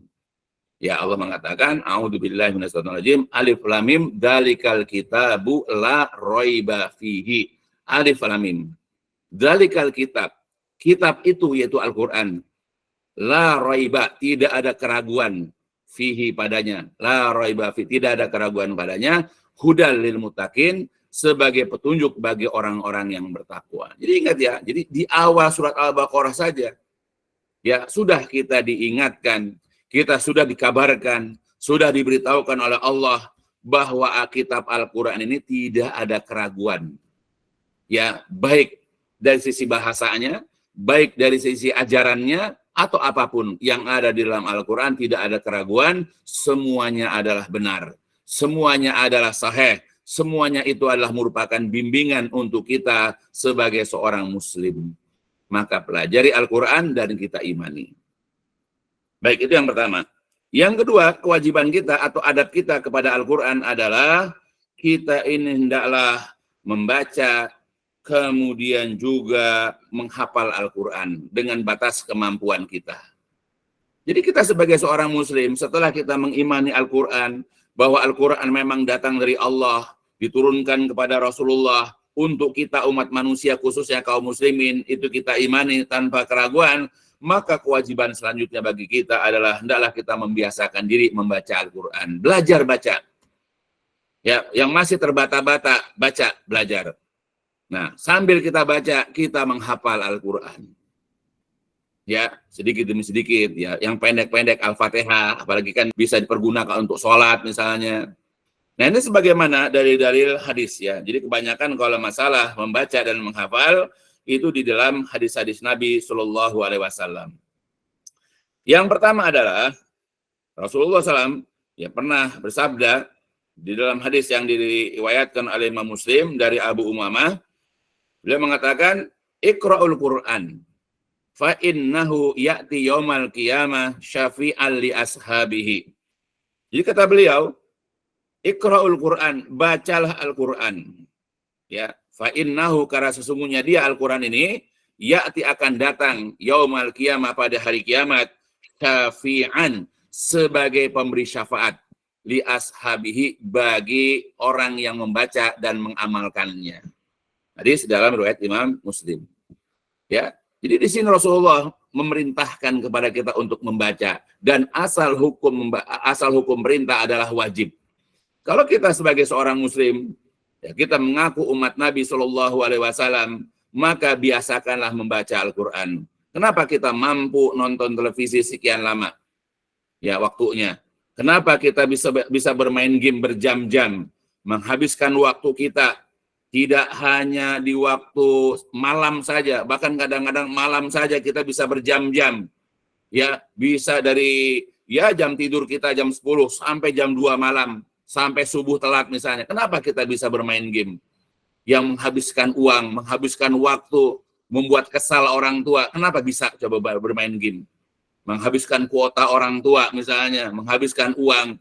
Ya, Allah mengatakan, a'udzubillahi minasyaitonirrajim, alif lam mim, dzalikal kitabu la raiba fihi. Alif lam mim. Dzalikal kitab. Kitab itu yaitu Al-Qur'an. La raiba, tidak ada keraguan fihi padanya. La raiba fihi, tidak ada keraguan padanya. Hudal lil muttaqin, sebagai petunjuk bagi orang-orang yang bertakwa. Jadi ingat ya, jadi di awal surat Al-Baqarah saja ya sudah kita diingatkan, kita sudah dikabarkan, sudah diberitahukan oleh Allah bahwa kitab Al-Quran ini tidak ada keraguan. Ya, baik dari sisi bahasanya, baik dari sisi ajarannya, atau apapun yang ada di dalam Al-Quran tidak ada keraguan, semuanya adalah benar. Semuanya adalah sahih. Semuanya itu adalah merupakan bimbingan untuk kita sebagai seorang muslim. Maka pelajari Al-Quran dan kita imani. Baik, itu yang pertama. Yang kedua, kewajiban kita atau adab kita kepada Al-Quran adalah kita ini hendaklah membaca, kemudian juga menghafal Al-Quran dengan batas kemampuan kita. Jadi kita sebagai seorang muslim, setelah kita mengimani Al-Quran, bahwa Al-Quran memang datang dari Allah, diturunkan kepada Rasulullah, untuk kita umat manusia khususnya kaum muslimin, itu kita imani tanpa keraguan, maka kewajiban selanjutnya bagi kita adalah hendaklah kita membiasakan diri membaca Al-Quran. Belajar baca. Ya, yang masih terbata-bata, baca, belajar. Nah, sambil kita baca, kita menghafal Al-Quran. Ya, sedikit demi sedikit. Ya, yang pendek-pendek Al-Fatihah, apalagi kan bisa dipergunakan untuk sholat misalnya. Nah, ini sebagaimana dari dalil hadis ya. Jadi kebanyakan kalau masalah membaca dan menghafal, itu di dalam hadis-hadis Nabi Shallallahu Alaihi Wasallam. Yang pertama adalah Rasulullah SAW ya pernah bersabda di dalam hadis yang diriwayatkan oleh Imam Muslim dari Abu Umamah, beliau mengatakan, Iqra'ul Qur'an, fa innahu ya'ti yaumal qiyamah syafi'an li ashabihi. Jadi kata beliau, Iqra'ul Qur'an, bacalah Al-Qur'an. Ya, fa innahu, karena sesungguhnya dia Al-Quran ini ya'ti akan datang yaumal qiyamah, pada hari kiamat, syafi'an, sebagai pemberi syafaat, li ashabihi, bagi orang yang membaca dan mengamalkannya. Hadis dalam riwayat Imam Muslim. Ya, jadi di sini Rasulullah memerintahkan kepada kita untuk membaca, dan asal hukum perintah adalah wajib. Kalau kita sebagai seorang muslim, ya, kita mengaku umat Nabi Shallallahu Alaihi Wasallam, maka biasakanlah membaca Al-Quran. Kenapa kita mampu nonton televisi sekian lama? Ya, waktunya. Kenapa kita bisa bermain game berjam-jam, menghabiskan waktu kita tidak hanya di waktu malam saja, bahkan kadang-kadang malam saja kita bisa berjam-jam. Ya, bisa dari ya jam tidur kita jam 10 sampai jam 2 malam. Sampai subuh telat misalnya. Kenapa kita bisa bermain game? Yang menghabiskan uang, menghabiskan waktu, membuat kesal orang tua. Kenapa bisa coba bermain game? Menghabiskan kuota orang tua misalnya, menghabiskan uang.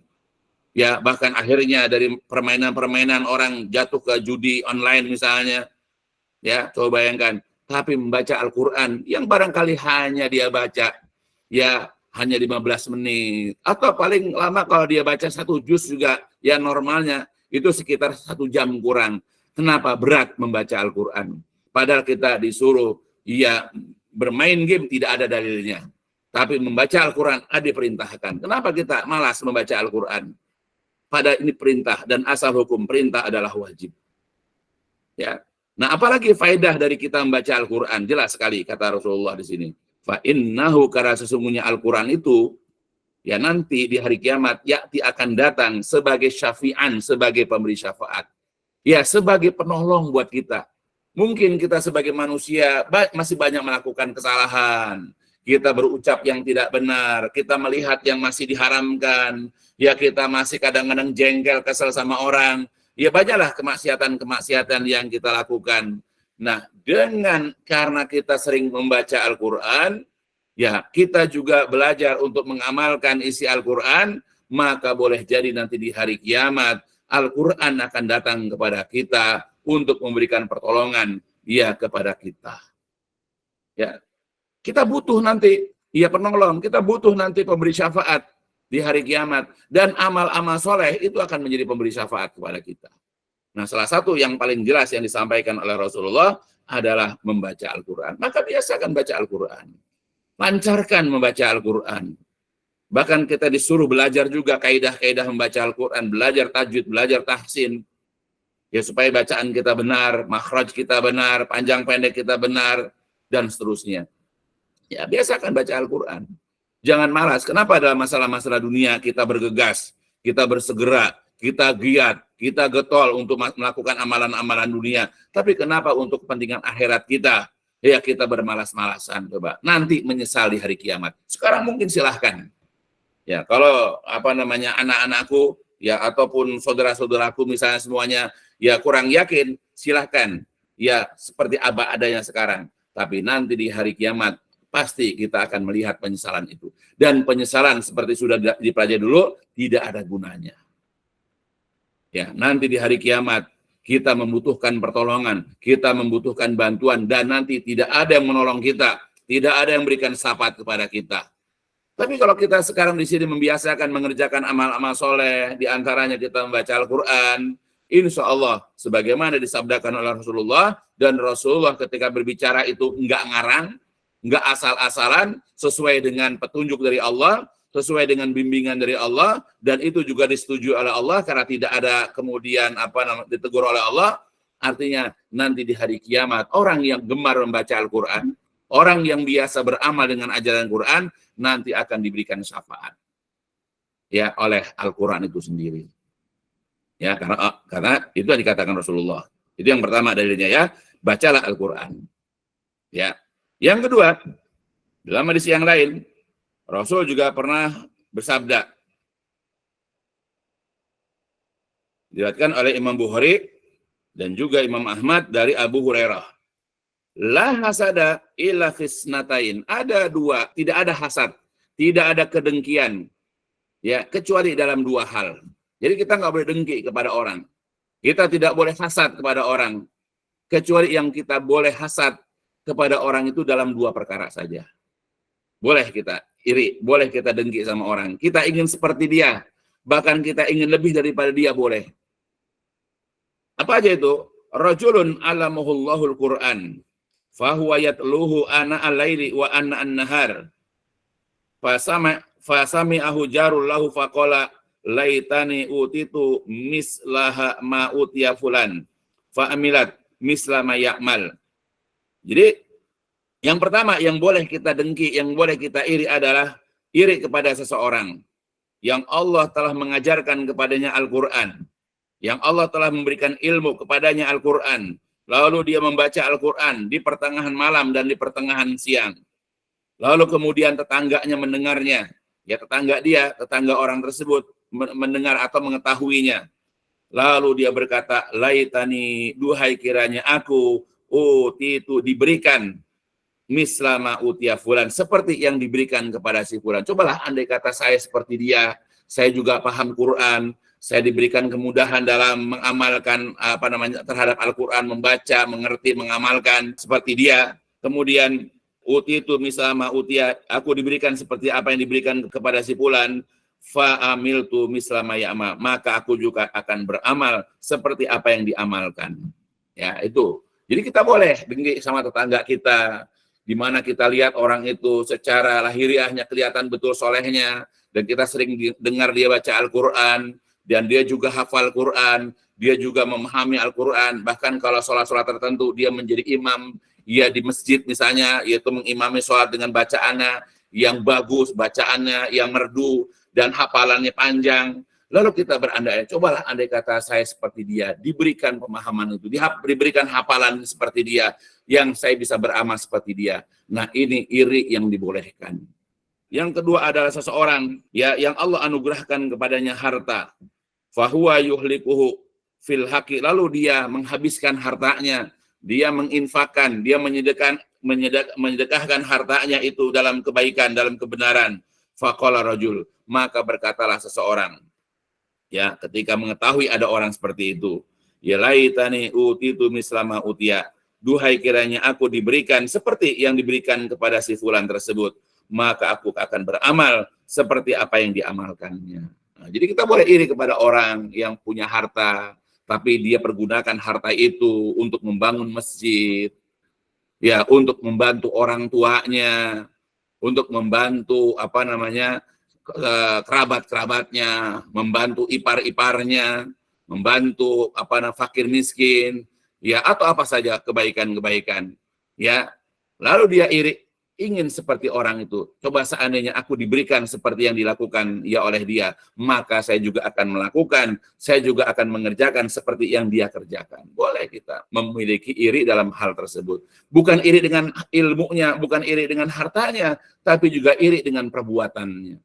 Ya, bahkan akhirnya dari permainan-permainan orang jatuh ke judi online misalnya. Ya, coba bayangkan. Tapi membaca Al-Quran yang barangkali hanya dia baca, ya hanya 15 menit. Atau paling lama kalau dia baca 1 juz juga, ya normalnya itu sekitar 1 jam kurang. Kenapa berat membaca Al-Quran? Padahal kita disuruh ya bermain game tidak ada dalilnya. Tapi membaca Al-Quran ada diperintahkan. Kenapa kita malas membaca Al-Quran? Pada ini perintah, dan asal hukum perintah adalah wajib. Ya, Nah, apalagi faedah dari kita membaca Al-Quran? Jelas sekali kata Rasulullah di sini. Fa innahu, karena sesungguhnya Al-Quran itu ya nanti di hari kiamat yakti akan datang sebagai syafi'an, sebagai pemberi syafaat. Ya, sebagai penolong buat kita. Mungkin kita sebagai manusia masih banyak melakukan kesalahan. Kita berucap yang tidak benar, kita melihat yang masih diharamkan, ya kita masih kadang-kadang jengkel, kesel sama orang. Ya banyaklah kemaksiatan-kemaksiatan yang kita lakukan. Nah, karena kita sering membaca Al-Quran, ya kita juga belajar untuk mengamalkan isi Al-Quran, maka boleh jadi nanti di hari kiamat Al-Quran akan datang kepada kita untuk memberikan pertolongan ya kepada kita. Ya, kita butuh nanti ya penolong, kita butuh nanti pemberi syafaat di hari kiamat, dan amal-amal soleh itu akan menjadi pemberi syafaat kepada kita. Nah, salah satu yang paling jelas yang disampaikan oleh Rasulullah adalah membaca Al-Quran. Maka biasakan baca Al-Quran. Lancarkan membaca Al-Quran. Bahkan kita disuruh belajar juga kaidah-kaidah membaca Al-Quran, belajar tajwid, belajar tahsin. Ya supaya bacaan kita benar, makhraj kita benar, panjang pendek kita benar, dan seterusnya. Ya biasakan baca Al-Quran. Jangan malas. Kenapa dalam masalah-masalah dunia kita bergegas, kita bersegera, kita giat, kita getol untuk melakukan amalan-amalan dunia. Tapi kenapa untuk kepentingan akhirat kita, ya kita bermalas-malasan. Coba nanti menyesal di hari kiamat. Sekarang mungkin silahkan. Ya, kalau anak-anakku ya ataupun saudara-saudaraku misalnya semuanya ya kurang yakin, silahkan ya seperti apa adanya sekarang. Tapi nanti di hari kiamat pasti kita akan melihat penyesalan itu. Dan penyesalan seperti sudah dipelajari dulu tidak ada gunanya. Ya, nanti di hari kiamat kita membutuhkan pertolongan, kita membutuhkan bantuan, dan nanti tidak ada yang menolong kita, tidak ada yang memberikan syafaat kepada kita. Tapi kalau kita sekarang di sini membiasakan mengerjakan amal-amal soleh, diantaranya kita membaca Al-Quran, insya Allah, sebagaimana disabdakan oleh Rasulullah, dan Rasulullah ketika berbicara itu enggak ngarang, enggak asal-asalan, sesuai dengan petunjuk dari Allah, sesuai dengan bimbingan dari Allah, dan itu juga disetujui oleh Allah, karena tidak ada kemudian ditegur oleh Allah. Artinya nanti di hari kiamat, orang yang gemar membaca Al-Quran, orang yang biasa beramal dengan ajaran Quran, nanti akan diberikan syafaat ya oleh Al-Quran itu sendiri. Ya, karena itu yang dikatakan Rasulullah. Itu yang pertama dalilnya ya, bacalah Al-Quran. Ya. Yang kedua, dalam hadis yang lain, Rasul juga pernah bersabda, diriwayatkan oleh Imam Bukhari dan juga Imam Ahmad dari Abu Hurairah. La hasada illa fisnatain. Ada dua, tidak ada hasad, tidak ada kedengkian, ya kecuali dalam dua hal. Jadi kita nggak boleh dengki kepada orang. Kita tidak boleh hasad kepada orang. Kecuali yang kita boleh hasad kepada orang itu dalam dua perkara saja. Boleh kita iri, boleh kita dengki sama orang. Kita ingin seperti dia, bahkan kita ingin lebih daripada dia, boleh. Apa aja itu? Rajulun alamuhullahul Qur'an, fahuwa yatluhu ana al-laili wa ana an-nahar. Fasami'ahu jarul lahu faqala laitani utitu mislaha ma utiya fulan. Fa'amilat misla ma ya'mal. Jadi yang pertama yang boleh kita dengki, yang boleh kita iri adalah iri kepada seseorang yang Allah telah mengajarkan kepadanya Al-Quran, yang Allah telah memberikan ilmu kepadanya Al-Quran, lalu dia membaca Al-Quran di pertengahan malam dan di pertengahan siang. Lalu kemudian tetangganya mendengarnya. Ya tetangga orang tersebut mendengar atau mengetahuinya. Lalu dia berkata, laitani, duhai kiranya aku, itu diberikan mislama utia fulan, seperti yang diberikan kepada si fulan. Cobalah andai kata saya seperti dia, saya juga paham Quran, saya diberikan kemudahan dalam mengamalkan terhadap Al-Quran, membaca, mengerti, mengamalkan seperti dia. Kemudian utitu mislama utia, aku diberikan seperti apa yang diberikan kepada si fulan, fa'amiltu mislama ya'ma, maka aku juga akan beramal seperti apa yang diamalkan. Ya, itu. Jadi kita boleh dengki sama tetangga kita, di mana kita lihat orang itu secara lahiriahnya kelihatan betul solehnya, dan kita sering dengar dia baca Al-Quran, dan dia juga hafal Quran, dia juga memahami Al-Quran, bahkan kalau sholat-sholat tertentu dia menjadi imam, ya di masjid misalnya, yaitu mengimami sholat dengan bacaannya yang bagus, bacaannya yang merdu, dan hafalannya panjang. Lalu kita berandai, cobalah andai kata saya seperti dia, diberikan pemahaman itu, diberikan hafalan seperti dia, yang saya bisa beramal seperti dia. Nah, ini iri yang dibolehkan. Yang kedua adalah seseorang ya yang Allah anugerahkan kepadanya harta, fahuwa yuhlikuhu fil haqi, lalu dia menghabiskan hartanya, dia menginfakkan, dia menyedekahkan hartanya itu dalam kebaikan, dalam kebenaran. Faqala rajul, maka berkatalah seseorang, ya, ketika mengetahui ada orang seperti itu, ya laitani utitu mislama utia, duhai kiranya aku diberikan seperti yang diberikan kepada si fulan tersebut, maka aku akan beramal seperti apa yang diamalkannya. Nah, jadi kita boleh iri kepada orang yang punya harta, tapi dia pergunakan harta itu untuk membangun masjid, ya, untuk membantu orang tuanya, untuk membantu kerabat-kerabatnya, membantu ipar-iparnya, membantu fakir miskin, ya, atau apa saja kebaikan-kebaikan, ya. Lalu dia iri, ingin seperti orang itu. Coba seandainya aku diberikan seperti yang dilakukan ya oleh dia, maka saya juga akan melakukan, saya juga akan mengerjakan seperti yang dia kerjakan. Boleh kita memiliki iri dalam hal tersebut. Bukan iri dengan ilmunya, bukan iri dengan hartanya, tapi juga iri dengan perbuatannya.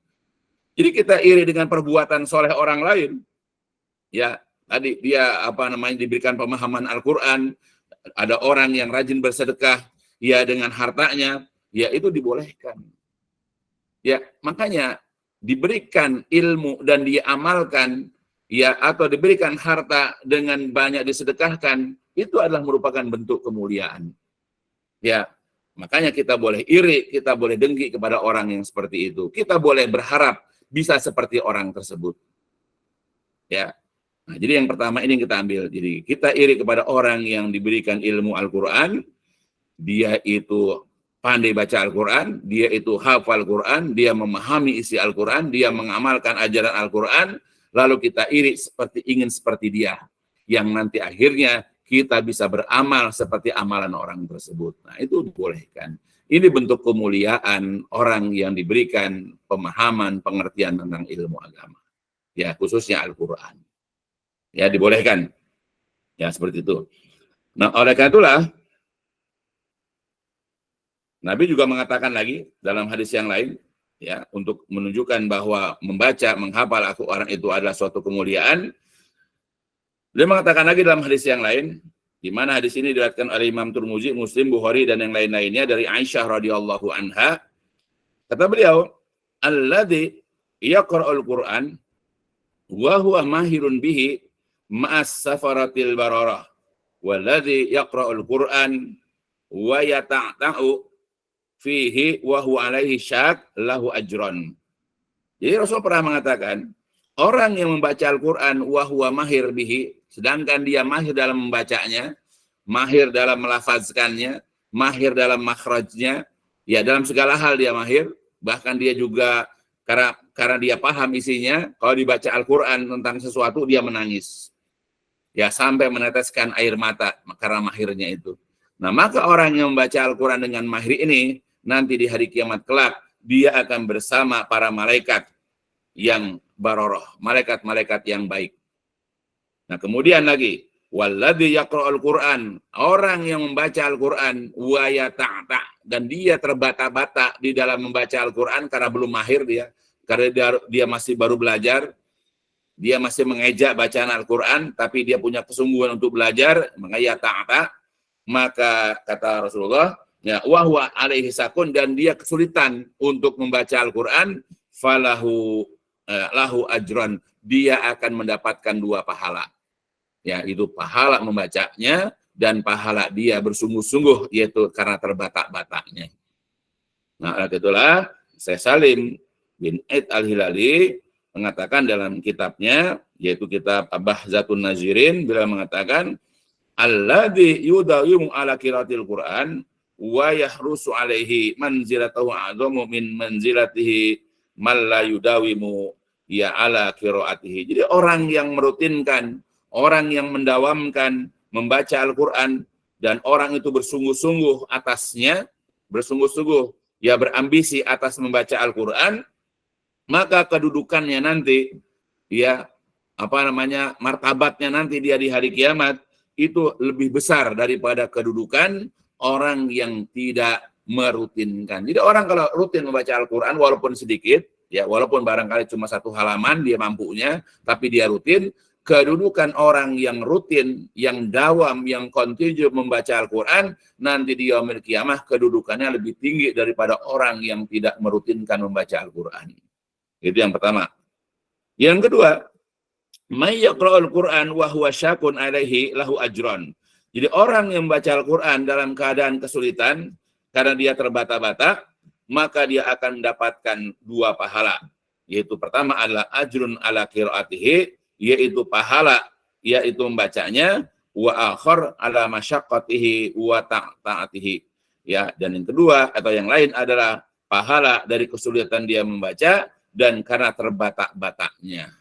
Jadi kita iri dengan perbuatan soleh orang lain. Ya, tadi dia diberikan pemahaman Al-Quran, ada orang yang rajin bersedekah, ya dengan hartanya, ya itu dibolehkan. Ya, makanya diberikan ilmu dan diamalkan, ya, atau diberikan harta dengan banyak disedekahkan, itu adalah merupakan bentuk kemuliaan. Ya, makanya kita boleh iri, kita boleh dengki kepada orang yang seperti itu. Kita boleh berharap bisa seperti orang tersebut. Ya. Nah, jadi yang pertama ini yang kita ambil. Jadi kita iri kepada orang yang diberikan ilmu Al-Quran, dia itu pandai baca Al-Quran, dia itu hafal Quran, dia memahami isi Al-Quran, dia mengamalkan ajaran Al-Quran, lalu kita iri ingin seperti dia, yang nanti akhirnya kita bisa beramal seperti amalan orang tersebut. Nah, itu dibolehkan. Ini bentuk kemuliaan orang yang diberikan pemahaman, pengertian tentang ilmu agama. Ya, khususnya Al-Quran. Ya, dibolehkan. Ya, seperti itu. Nah, oleh karena itulah, Nabi juga mengatakan lagi dalam hadis yang lain, ya, untuk menunjukkan bahwa membaca, menghafal Al-Quran itu adalah suatu kemuliaan. Dia mengatakan lagi dalam hadis yang lain, di mana hadis ini diriwayatkan oleh Imam Tirmidzi, Muslim, Bukhari, dan yang lain-lainnya dari Aisyah radhiyallahu anha. Kata beliau, alladzi yaqra'ul Qur'an wa huwa mahirun bihi ma'as safaratil bararah walladzi yaqra'ul Qur'an wa yata'ta'u fihi wa huwa alaihi syak lahu ajran. Jadi Rasul pernah mengatakan, orang yang membaca Al-Qur'an wa huwa mahir bihi, sedangkan dia mahir dalam membacanya, mahir dalam melafazkannya, mahir dalam makhrajnya, ya dalam segala hal dia mahir, bahkan dia juga karena dia paham isinya, kalau dibaca Al-Qur'an tentang sesuatu dia menangis. Ya, sampai meneteskan air mata karena mahirnya itu. Nah, maka orang yang membaca Al-Quran dengan mahir ini, nanti di hari kiamat kelak, dia akan bersama para malaikat yang baroroh, malaikat-malaikat yang baik. Nah, kemudian lagi, walladzi yaqra'ul Qur'an, orang yang membaca Al-Quran, wa yata'ta, dan dia terbata-bata di dalam membaca Al-Quran karena belum mahir dia, karena dia masih baru belajar, dia masih mengejak bacaan Al-Quran, tapi dia punya kesungguhan untuk belajar, maka kata Rasulullah, ya, wahwa alaihi sakun, dan dia kesulitan untuk membaca Al-Quran, falahu lahu ajran, dia akan mendapatkan 2 pahala. Ya, itu pahala membacanya dan pahala dia bersungguh-sungguh, yaitu karena terbata-batanya. Nah, itulah Syekh Salim bin Aid Al-Hilali mengatakan dalam kitabnya, yaitu kitab Bahzatun Nazirin, beliau mengatakan, alladzi yudawimu ala qiraatil Qur'an wa yahrusu alaihi manzilatahu a'dhamu min manzilatihi man la yudawimu ya ala qiraatihi. Jadi orang yang merutinkan, orang yang mendawamkan membaca Al-Qur'an dan orang itu bersungguh-sungguh atasnya, bersungguh-sungguh ya berambisi atas membaca Al-Qur'an, maka kedudukannya nanti ya martabatnya nanti dia di hari kiamat itu lebih besar daripada kedudukan orang yang tidak merutinkan. Jadi orang kalau rutin membaca Al-Qur'an walaupun sedikit, ya walaupun barangkali cuma 1 halaman dia mampunya, tapi dia rutin, kedudukan orang yang rutin, yang dawam, yang kontinu membaca Al-Qur'an nanti di yaumil kiamah kedudukannya lebih tinggi daripada orang yang tidak merutinkan membaca Al-Qur'an. Itu yang pertama. Yang kedua, may yaqra'ul Qur'an wa huwa syakun alaihi lahu ajron. Jadi orang yang membaca Al-Qur'an dalam keadaan kesulitan karena dia terbata-bata, maka dia akan mendapatkan 2 pahala. Yaitu pertama adalah ajrun ala qiraatihi, yaitu pahala yaitu membacanya, wa akhar ala masyaqqatihi wa ta'atihi. Ya, dan yang kedua atau yang lain adalah pahala dari kesulitan dia membaca dan karena terbata-batanya.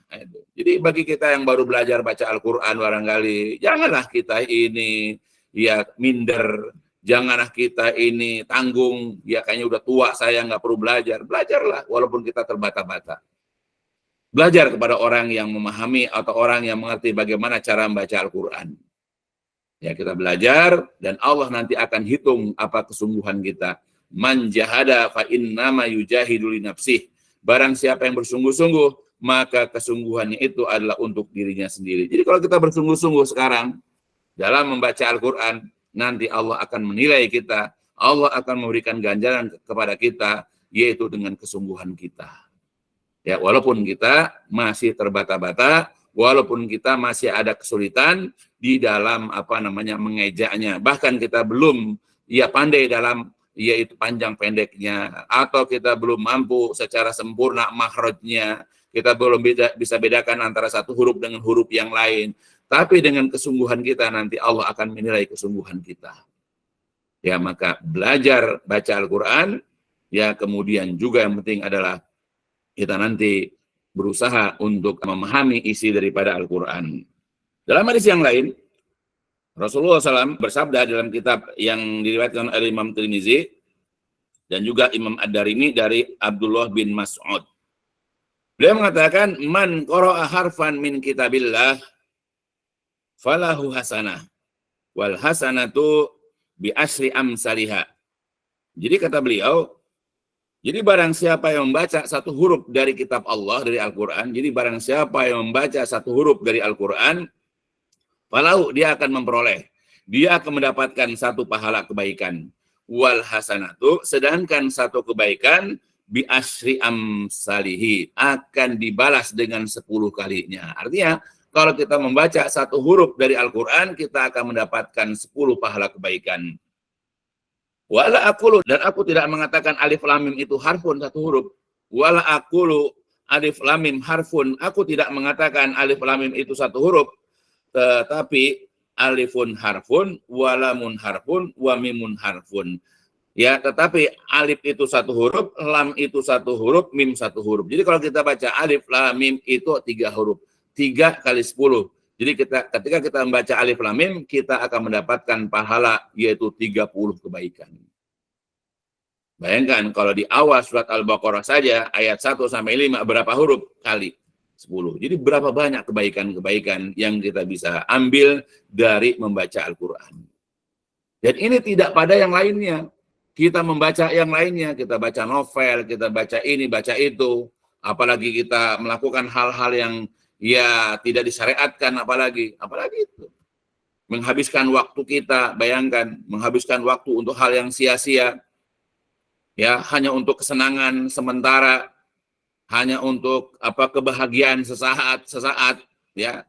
Jadi bagi kita yang baru belajar baca Al-Qur'an barangkali, janganlah kita ini ya minder, janganlah kita ini tanggung, ya kayaknya udah tua saya nggak perlu belajar. Belajarlah walaupun kita terbata-bata. Belajar kepada orang yang memahami atau orang yang mengerti bagaimana cara membaca Al-Qur'an. Ya kita belajar dan Allah nanti akan hitung apa kesungguhan kita. Man jahada fa innama yujahidu li nafsih. Barang siapa yang bersungguh-sungguh, maka kesungguhannya itu adalah untuk dirinya sendiri. Jadi kalau kita bersungguh-sungguh sekarang dalam membaca Al-Qur'an, nanti Allah akan menilai kita, Allah akan memberikan ganjaran kepada kita, yaitu dengan kesungguhan kita. Ya, walaupun kita masih terbata-bata, walaupun kita masih ada kesulitan di dalam mengejaknya, bahkan kita belum pandai dalam yaitu panjang pendeknya, atau kita belum mampu secara sempurna makhrajnya, kita belum bisa bedakan antara satu huruf dengan huruf yang lain. Tapi dengan kesungguhan kita nanti Allah akan menilai kesungguhan kita. Ya, maka belajar baca Al-Qur'an, ya kemudian juga yang penting adalah kita nanti berusaha untuk memahami isi daripada Al-Qur'an. Dalam hadis yang lain, Rasulullah SAW bersabda dalam kitab yang diriwayatkan oleh Imam Tirmizi dan juga Imam Ad-Darimi dari Abdullah bin Mas'ud. Beliau mengatakan, man qara'a harfan min kitabillah falahu hasanah wal hasanatu bi asyri amsalihha. Jadi kata beliau, jadi barang siapa yang membaca 1 huruf dari kitab Allah, dari Al-Qur'an, jadi barang siapa yang membaca 1 huruf dari Al-Qur'an, falahu, dia akan memperoleh, dia akan mendapatkan 1 pahala kebaikan. Wal hasanatu, sedangkan 1 kebaikan bi asyri amsalihi, akan dibalas dengan 10 kalinya. Artinya kalau kita membaca 1 huruf dari Al-Qur'an, kita akan mendapatkan 10 pahala kebaikan. Wala aqulu, dan aku tidak mengatakan alif lam mim itu harfun 1 huruf. Wala aqulu alif lam mim harfun, aku tidak mengatakan alif lam mim itu 1 huruf. Tetapi alifun harfun, walamun harfun, wa mimun harfun. Ya, tetapi alif itu 1 huruf, lam itu 1 huruf, mim 1 huruf. Jadi kalau kita baca alif, lam, mim itu 3 huruf. 3 kali 10. Jadi ketika kita membaca alif, lam, mim, kita akan mendapatkan pahala yaitu 30 kebaikan. Bayangkan kalau di awal surat Al-Baqarah saja ayat 1 sampai 5 berapa huruf? Kali 10. Jadi berapa banyak kebaikan-kebaikan yang kita bisa ambil dari membaca Al-Qur'an. Dan ini tidak pada yang lainnya. Kita membaca yang lainnya, kita baca novel, kita baca ini, baca itu, apalagi kita melakukan hal-hal yang ya tidak disyariatkan, apalagi itu. Menghabiskan waktu kita, bayangkan, menghabiskan waktu untuk hal yang sia-sia. Ya, hanya untuk kesenangan sementara, hanya untuk kebahagiaan sesaat, ya.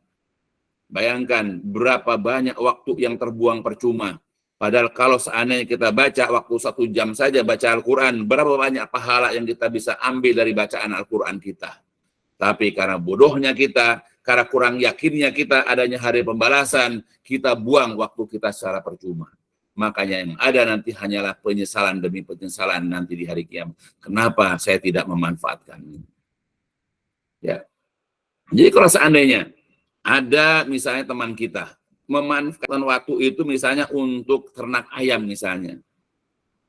Bayangkan berapa banyak waktu yang terbuang percuma. Padahal kalau seandainya kita baca waktu 1 jam saja baca Al-Qur'an, berapa banyak pahala yang kita bisa ambil dari bacaan Al-Qur'an kita. Tapi karena bodohnya kita, karena kurang yakinnya kita adanya hari pembalasan, kita buang waktu kita secara percuma. Makanya yang ada nanti hanyalah penyesalan demi penyesalan nanti di hari kiamat. Kenapa saya tidak memanfaatkan ini? Ya. Jadi kalau seandainya ada misalnya teman kita memanfaatkan waktu itu misalnya untuk ternak ayam misalnya,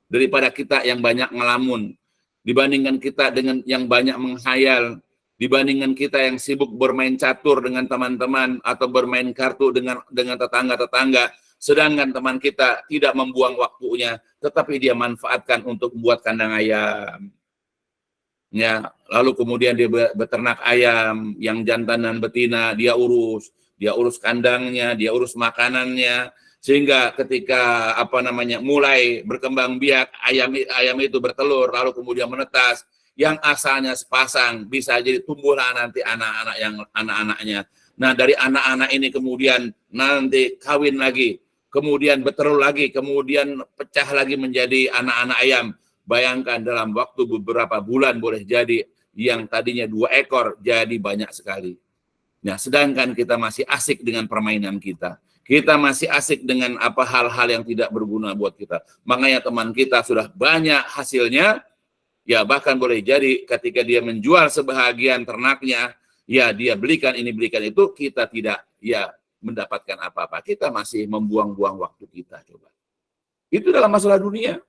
daripada kita yang banyak ngelamun, dibandingkan kita dengan yang banyak menghayal, dibandingkan kita yang sibuk bermain catur dengan teman-teman atau bermain kartu dengan tetangga-tetangga, sedangkan teman kita tidak membuang waktunya, tetapi dia manfaatkan untuk membuat kandang ayam. Ya, lalu kemudian dia beternak ayam, yang jantan dan betina dia urus kandangnya, dia urus makanannya, sehingga ketika mulai berkembang biak ayam itu bertelur, lalu kemudian menetas, yang asalnya sepasang bisa jadi tumbuhlah nanti anak-anaknya. Nah, dari anak-anak ini kemudian nanti kawin lagi, kemudian bertelur lagi, kemudian pecah lagi menjadi anak-anak ayam. Bayangkan dalam waktu beberapa bulan boleh jadi yang tadinya 2 ekor jadi banyak sekali. Nah, sedangkan kita masih asik dengan permainan kita. Kita masih asik dengan hal-hal yang tidak berguna buat kita. Makanya teman kita sudah banyak hasilnya, ya bahkan boleh jadi ketika dia menjual sebahagian ternaknya, ya dia belikan ini belikan itu, kita tidak ya mendapatkan apa-apa. Kita masih membuang-buang waktu kita. Coba. Itu dalam masalah dunia.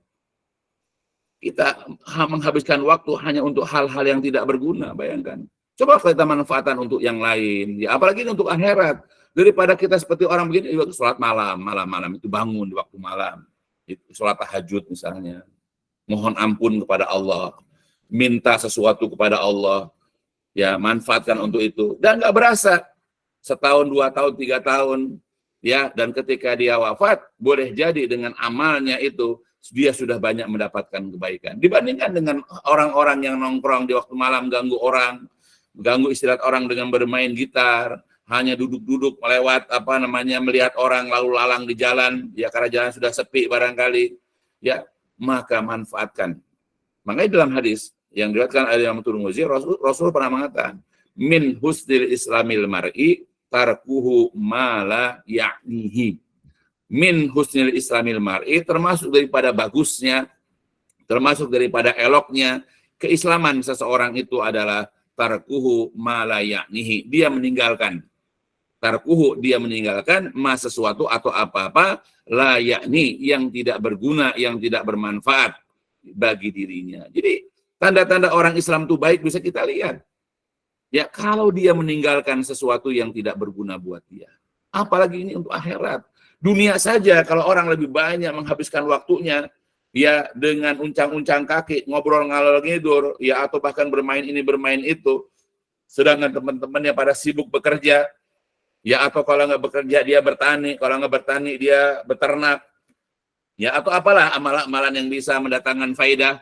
Kita menghabiskan waktu hanya untuk hal-hal yang tidak berguna, bayangkan. Coba kita manfaatkan untuk yang lain, ya apalagi untuk akhirat. Daripada kita seperti orang begini, sholat malam itu bangun di waktu malam, sholat tahajud misalnya, mohon ampun kepada Allah, minta sesuatu kepada Allah, ya manfaatkan untuk itu, dan nggak berasa setahun, 2 tahun, 3 tahun, ya dan ketika dia wafat, boleh jadi dengan amalnya itu dia sudah banyak mendapatkan kebaikan. Dibandingkan dengan orang-orang yang nongkrong di waktu malam, ganggu istirahat orang dengan bermain gitar, hanya duduk-duduk melewat melihat orang lalu lalang di jalan, ya karena jalan sudah sepi barangkali, ya maka manfaatkan. Makanya dalam hadis yang diriwayatkan oleh Imam Tirmidzi, Rasul pernah mengatakan, min husnil islamil mar'i tarkuhu ma la ya'nihi. Min husnil islamil mar'i, termasuk daripada bagusnya, termasuk daripada eloknya keislaman seseorang itu adalah tarkuhu ma la ya'nihi, dia meninggalkan sesuatu atau apa-apa la ya'ni, yang tidak berguna, yang tidak bermanfaat bagi dirinya. Jadi tanda-tanda orang Islam itu baik bisa kita lihat. Ya kalau dia meninggalkan sesuatu yang tidak berguna buat dia. Apalagi ini untuk akhirat. Dunia saja kalau orang lebih banyak menghabiskan waktunya ya dengan uncang-uncang kaki, ngobrol ngalor ngidur, ya atau bahkan bermain ini bermain itu, sedangkan teman-temannya pada sibuk bekerja, ya atau kalau nggak bekerja dia bertani, kalau nggak bertani dia beternak, ya atau apalah amalan-amalan yang bisa mendatangkan faidah,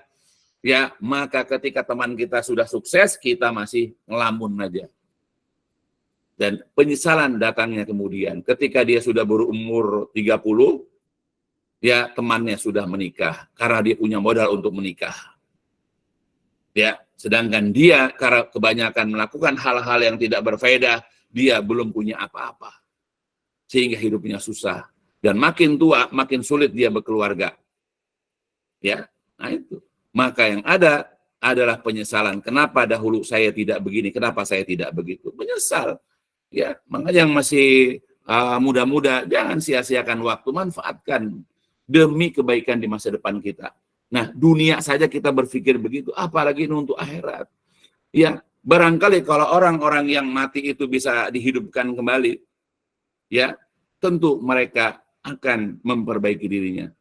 ya maka ketika teman kita sudah sukses, kita masih ngelamun aja. Dan penyesalan datangnya kemudian ketika dia sudah berumur 30, ya temannya sudah menikah karena dia punya modal untuk menikah. Ya, sedangkan dia karena kebanyakan melakukan hal-hal yang tidak berfaedah, dia belum punya apa-apa. Sehingga hidupnya susah dan makin tua makin sulit dia berkeluarga. Ya, nah itu. Maka yang ada adalah penyesalan. Kenapa dahulu saya tidak begini, kenapa saya tidak begitu? Menyesal. Ya, makanya yang masih muda-muda jangan sia-siakan waktu, manfaatkan demi kebaikan di masa depan kita. Nah, dunia saja kita berpikir begitu, apalagi untuk akhirat. Ya, barangkali kalau orang-orang yang mati itu bisa dihidupkan kembali, ya, tentu mereka akan memperbaiki dirinya.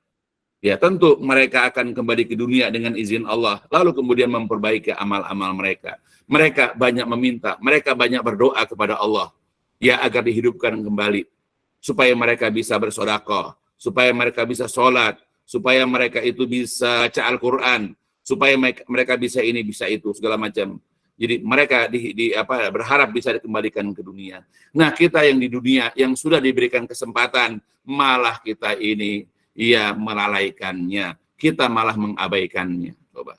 Ya, tentu mereka akan kembali ke dunia dengan izin Allah, lalu kemudian memperbaiki amal-amal mereka. Mereka banyak meminta, mereka banyak berdoa kepada Allah, ya agar dihidupkan kembali, supaya mereka bisa bersedekah, supaya mereka bisa sholat, supaya mereka itu bisa baca Al-Quran, supaya mereka bisa ini, bisa itu, segala macam. Jadi mereka berharap bisa dikembalikan ke dunia. Nah, kita yang di dunia, yang sudah diberikan kesempatan, malah kita ini, ya melalaikannya, kita malah mengabaikannya. Coba.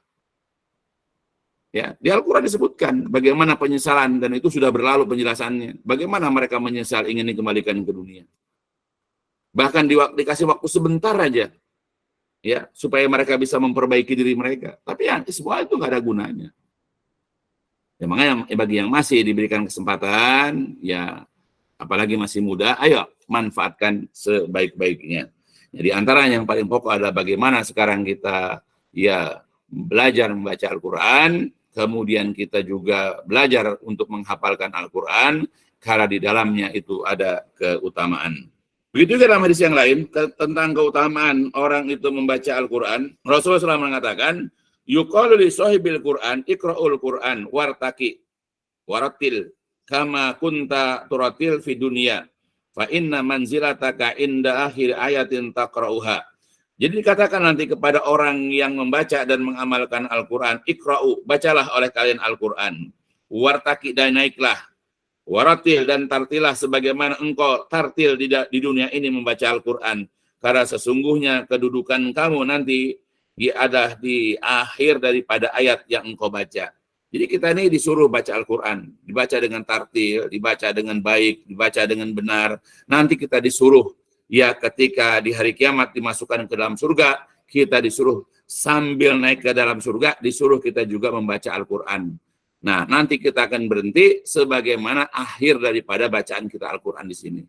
Ya, di Al-Quran disebutkan bagaimana penyesalan, dan itu sudah berlalu penjelasannya. Bagaimana mereka menyesal ingin dikembalikan ke dunia. Bahkan dikasih waktu sebentar aja, ya, supaya mereka bisa memperbaiki diri mereka. Tapi ya, semua itu nggak ada gunanya. Ya, makanya bagi yang masih diberikan kesempatan, ya apalagi masih muda, ayo manfaatkan sebaik-baiknya. Jadi antara yang paling pokok adalah bagaimana sekarang kita ya belajar membaca Al-Quran, kemudian kita juga belajar untuk menghafalkan Al-Quran, karena di dalamnya itu ada keutamaan. Begitu juga dalam hadis yang lain, tentang keutamaan orang itu membaca Al-Quran, Rasulullah SAW mengatakan, yuqalu li sahibil Quran, ikra'ul Quran, wartaki, waratil, kama kunta turatil fi dunia, fa inna manzilataka inda akhir ayatin taqra'uha. Jadi dikatakan nanti kepada orang yang membaca dan mengamalkan Al-Quran, ikra'u, bacalah oleh kalian Al-Quran, wartaki, dan naiklah, waratil, dan tartilah sebagaimana engkau tartil di dunia ini membaca Al-Quran, karena sesungguhnya kedudukan kamu nanti ada di akhir daripada ayat yang engkau baca. Jadi kita ini disuruh baca Al-Quran, dibaca dengan tartil, dibaca dengan baik, dibaca dengan benar. Nanti kita disuruh, ya ketika di hari kiamat dimasukkan ke dalam surga, kita disuruh sambil naik ke dalam surga, disuruh kita juga membaca Al-Quran. Nah, nanti kita akan berhenti sebagaimana akhir daripada bacaan kita Al-Quran di sini.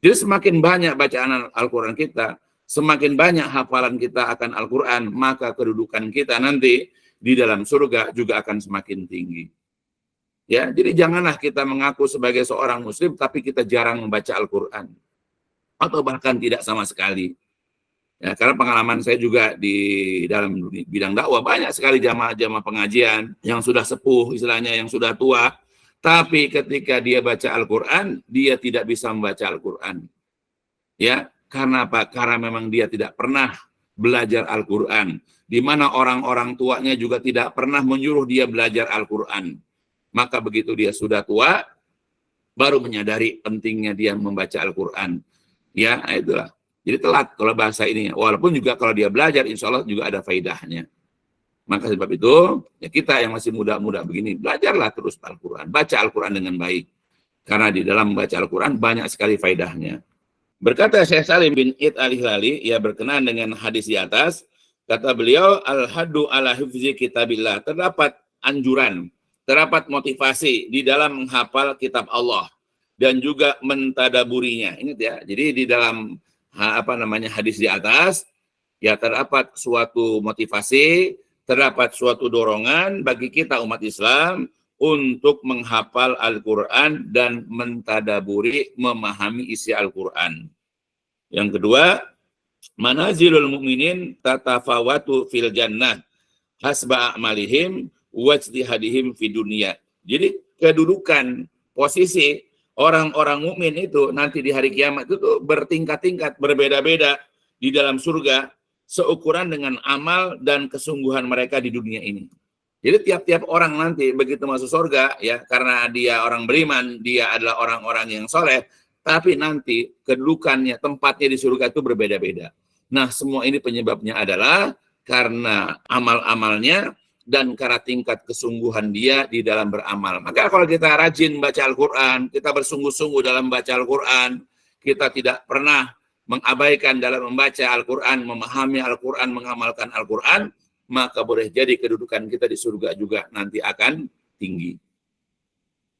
Jadi semakin banyak bacaan Al-Quran kita, semakin banyak hafalan kita akan Al-Quran, maka kedudukan kita nanti di dalam surga juga akan semakin tinggi. Ya, jadi janganlah kita mengaku sebagai seorang muslim tapi kita jarang membaca Al-Quran atau bahkan tidak sama sekali. Ya, karena pengalaman saya juga di dalam bidang dakwah banyak sekali jamaah-jamaah pengajian yang sudah sepuh, istilahnya yang sudah tua, tapi ketika dia baca Al-Quran, dia tidak bisa membaca Al-Quran. Ya, karena apa? Karena memang dia tidak pernah belajar Al-Quran, di mana orang-orang tuanya juga tidak pernah menyuruh dia belajar Al-Quran. Maka begitu dia sudah tua, baru menyadari pentingnya dia membaca Al-Quran. Ya, itulah. Jadi telat kalau bahasa ini. Walaupun juga kalau dia belajar, insya Allah juga ada faidahnya. Maka sebab itu, ya kita yang masih muda-muda begini, belajarlah terus Al-Quran. Baca Al-Quran dengan baik. Karena di dalam membaca Al-Quran banyak sekali faidahnya. Berkata Syekh Salim bin Id al-Hilali, ia berkenaan dengan hadis di atas, kata beliau, al-haddu ala hifzi kitabillah. Terdapat anjuran, terdapat motivasi di dalam menghafal kitab Allah. Dan juga mentadaburinya. Ingat ya, jadi di dalam hadis di atas, ya terdapat suatu motivasi, terdapat suatu dorongan bagi kita umat Islam untuk menghafal Al-Quran dan mentadaburi, memahami isi Al-Quran. Yang kedua, manazilul mu'minin tatafawatu fil jannah hasba a'malihim wajtihadihim fi dunia. Jadi kedudukan posisi orang-orang mukmin itu nanti di hari kiamat itu tuh bertingkat-tingkat, berbeda-beda di dalam surga seukuran dengan amal dan kesungguhan mereka di dunia ini. Jadi tiap-tiap orang nanti begitu masuk surga, ya karena dia orang beriman, dia adalah orang-orang yang soleh, tapi nanti kedudukannya, tempatnya di surga itu berbeda-beda. Nah, semua ini penyebabnya adalah karena amal-amalnya dan karena tingkat kesungguhan dia di dalam beramal. Maka kalau kita rajin baca Al-Quran, kita bersungguh-sungguh dalam baca Al-Quran, kita tidak pernah mengabaikan dalam membaca Al-Quran, memahami Al-Quran, mengamalkan Al-Quran, maka boleh jadi kedudukan kita di surga juga nanti akan tinggi.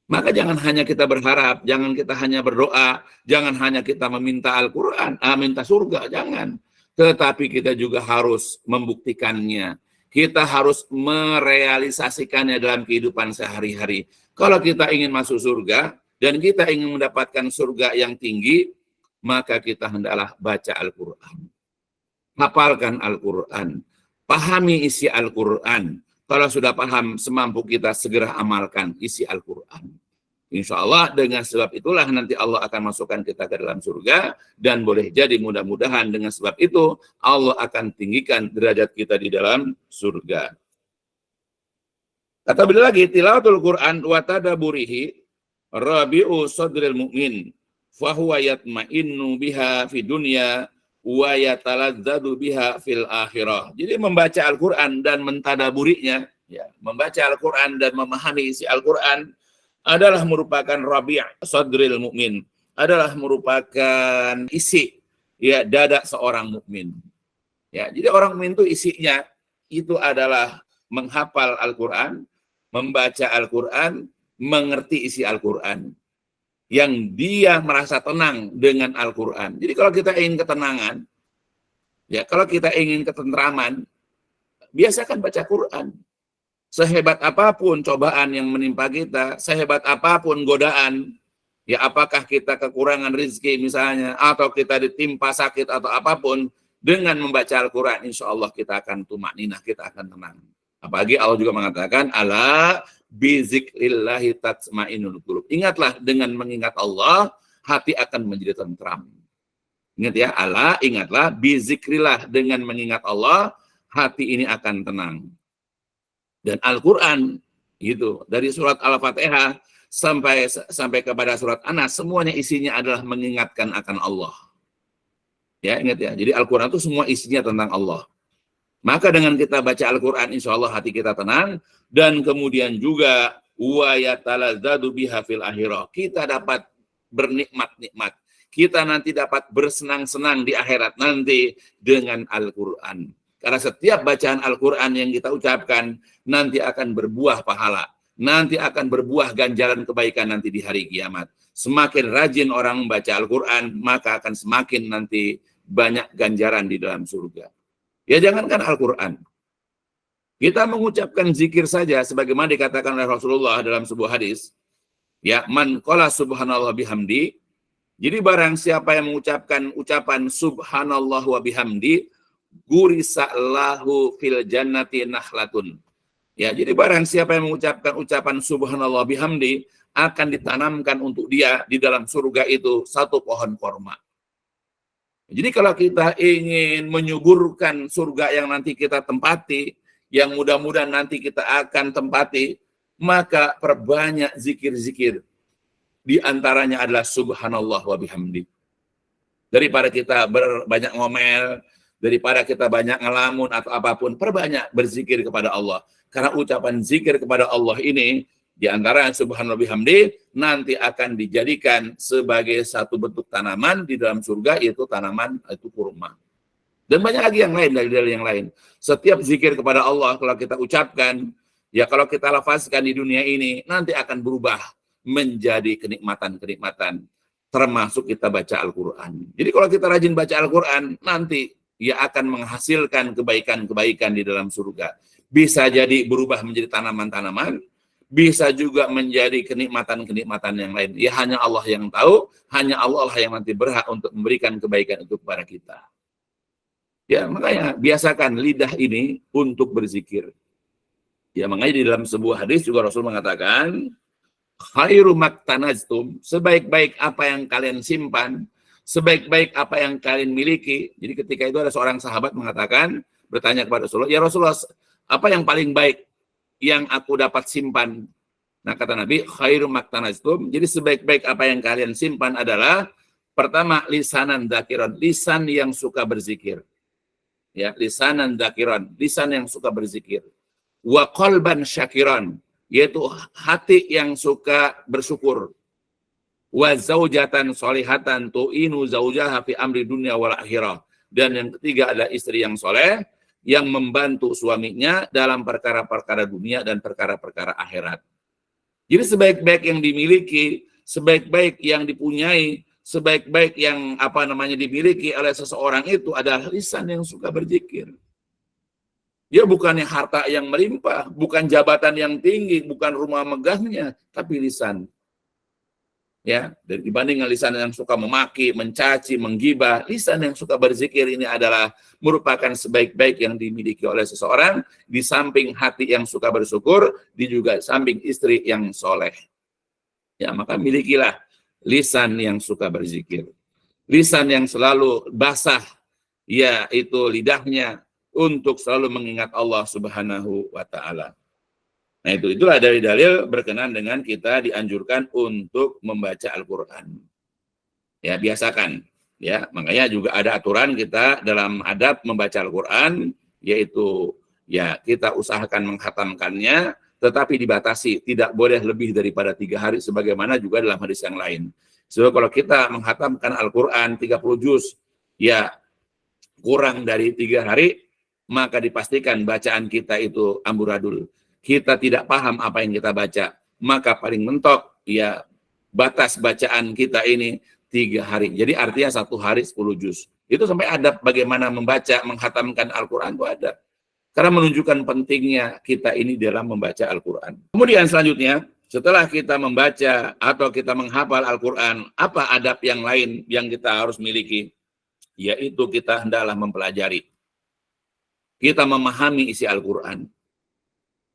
Maka jangan hanya kita berharap, jangan kita hanya berdoa, jangan hanya kita meminta Al-Quran, minta surga, jangan. Tetapi kita juga harus membuktikannya. Kita harus merealisasikannya dalam kehidupan sehari-hari. Kalau kita ingin masuk surga dan kita ingin mendapatkan surga yang tinggi, maka kita hendaklah baca Al-Quran. Hafalkan Al-Quran. Pahami isi Al-Quran. Kalau sudah paham, semampu kita segera amalkan isi Al-Quran. Insya Allah dengan sebab itulah nanti Allah akan masukkan kita ke dalam surga, dan boleh jadi mudah-mudahan dengan sebab itu Allah akan tinggikan derajat kita di dalam surga. Kata beliau lagi, tilawatul Quran wa tadaburihi rabi'u sadril mu'min fa huwa yatma'innu biha fi dunya wa yataladzadu biha fil akhirah. Jadi membaca Al-Quran dan mentadaburinya, ya, membaca Al-Quran dan memahami isi Al-Quran adalah merupakan rabi' sadril mukmin, adalah merupakan isi, ya, dada seorang mukmin. Ya, jadi orang mukmin itu isinya itu adalah menghafal Al-Quran, membaca Al-Quran, mengerti isi Al-Quran, yang dia merasa tenang dengan Al-Quran. Jadi kalau kita ingin ketenangan, ya kalau kita ingin ketentraman, biasakan baca Quran. Sehebat apapun cobaan yang menimpa kita, sehebat apapun godaan, ya apakah kita kekurangan rezeki misalnya, atau kita ditimpa sakit atau apapun, dengan membaca Al-Quran, insya Allah kita akan tumakninah, kita akan tenang. Apalagi Allah juga mengatakan, ala bizikrillahi tatma'innul qulub. Ingatlah, dengan mengingat Allah, hati akan menjadi tentram. Ingat ya, ala, ingatlah, bizikrillah, dengan mengingat Allah, hati ini akan tenang. Dan Al-Quran, gitu, dari surat Al-Fatihah sampai kepada surat Anas, semuanya isinya adalah mengingatkan akan Allah. Ya, ingat ya, jadi Al-Quran itu semua isinya tentang Allah. Maka dengan kita baca Al-Quran, insya Allah hati kita tenang, dan kemudian juga wa yataladzadu biha fil akhirah. Kita dapat bernikmat-nikmat. Kita nanti dapat bersenang-senang di akhirat nanti dengan Al-Quran. Karena setiap bacaan Al-Quran yang kita ucapkan nanti akan berbuah pahala. Nanti akan berbuah ganjaran kebaikan nanti di hari kiamat. Semakin rajin orang membaca Al-Quran, maka akan semakin nanti banyak ganjaran di dalam surga. Ya jangankan Al-Quran. Kita mengucapkan zikir saja sebagaimana dikatakan oleh Rasulullah dalam sebuah hadis. Ya, man qala subhanallah bihamdi. Jadi barang siapa yang mengucapkan ucapan subhanallah wa bihamdi, gurisa lahu fil jannati nakhlatun. Ya, jadi barang siapa yang mengucapkan ucapan subhanallah bihamdi, akan ditanamkan untuk dia di dalam surga itu satu pohon korma. Jadi kalau kita ingin menyuburkan surga yang nanti kita tempati, yang mudah-mudahan nanti kita akan tempati, maka perbanyak zikir-zikir. Di antaranya adalah subhanallah wa bihamdi. Daripada kita banyak ngomel, daripada kita banyak ngelamun atau apapun, perbanyak berzikir kepada Allah. Karena ucapan zikir kepada Allah ini, di antara subhanallah bihamdi, nanti akan dijadikan sebagai satu bentuk tanaman di dalam surga, yaitu tanaman itu kurma. Dan banyak lagi yang lain, dalil-dalil yang lain. Setiap zikir kepada Allah kalau kita ucapkan, ya kalau kita lafazkan di dunia ini, nanti akan berubah menjadi kenikmatan-kenikmatan, termasuk kita baca Al-Quran. Jadi kalau kita rajin baca Al-Quran, nanti ia akan menghasilkan kebaikan-kebaikan di dalam surga. Bisa jadi berubah menjadi tanaman-tanaman, bisa juga menjadi kenikmatan-kenikmatan yang lain. Ya hanya Allah yang tahu, hanya Allah yang nanti berhak untuk memberikan kebaikan itu kepada kita. Ya makanya biasakan lidah ini untuk berzikir. Ya makanya di dalam sebuah hadis juga Rasul mengatakan, khairu maktanaztum, sebaik-baik apa yang kalian simpan, sebaik-baik apa yang kalian miliki. Jadi ketika itu ada seorang sahabat mengatakan, bertanya kepada Rasulullah, ya Rasulullah, apa yang paling baik yang aku dapat simpan? Nah kata Nabi, khairu maktanaztum, jadi sebaik-baik apa yang kalian simpan adalah, pertama, lisanan dzakiran, lisan yang suka berzikir. Ya, lisanan dzakiran, lisan yang suka berzikir. Wa qalban syakiran, yaitu hati yang suka bersyukur. Wa zaujatan solihatan tu'inu zaujaha fi amri dunia wal akhirah. Dan yang ketiga adalah istri yang soleh, yang membantu suaminya dalam perkara-perkara dunia dan perkara-perkara akhirat. Jadi sebaik-baik yang dimiliki, sebaik-baik yang dipunyai, sebaik-baik yang dimiliki oleh seseorang itu adalah lisan yang suka berzikir. Ya bukannya harta yang melimpah, bukan jabatan yang tinggi, bukan rumah megahnya, tapi lisan. Ya, dan dibandingkan lisan yang suka memaki, mencaci, menggibah, lisan yang suka berzikir ini adalah merupakan sebaik-baik yang dimiliki oleh seseorang, di samping hati yang suka bersyukur, di juga samping istri yang soleh. Ya, maka milikilah lisan yang suka berzikir. Lisan yang selalu basah, ya itu lidahnya, untuk selalu mengingat Allah Subhanahu wa Ta'ala. Nah itulah dalil-dalil berkenan dengan kita dianjurkan untuk membaca Al-Quran. Ya biasakan. Ya makanya juga ada aturan kita dalam adab membaca Al-Quran, yaitu ya kita usahakan menghatamkannya, tetapi dibatasi, tidak boleh lebih daripada 3 hari, sebagaimana juga dalam hadis yang lain. Sebab kalau kita menghatamkan Al-Quran 30 juz, ya kurang dari 3 hari, maka dipastikan bacaan kita itu amburadul. kita tidak paham apa yang kita baca, maka paling mentok ya batas bacaan kita ini 3 hari. Jadi artinya 1 hari 10 juz. Itu sampai adab bagaimana membaca, menghatamkan Al-Quran itu ada. Karena menunjukkan pentingnya kita ini dalam membaca Al-Quran. Kemudian selanjutnya, setelah kita membaca atau kita menghafal Al-Quran, apa adab yang lain yang kita harus miliki? Yaitu kita hendaklah mempelajari. Kita memahami isi Al-Quran.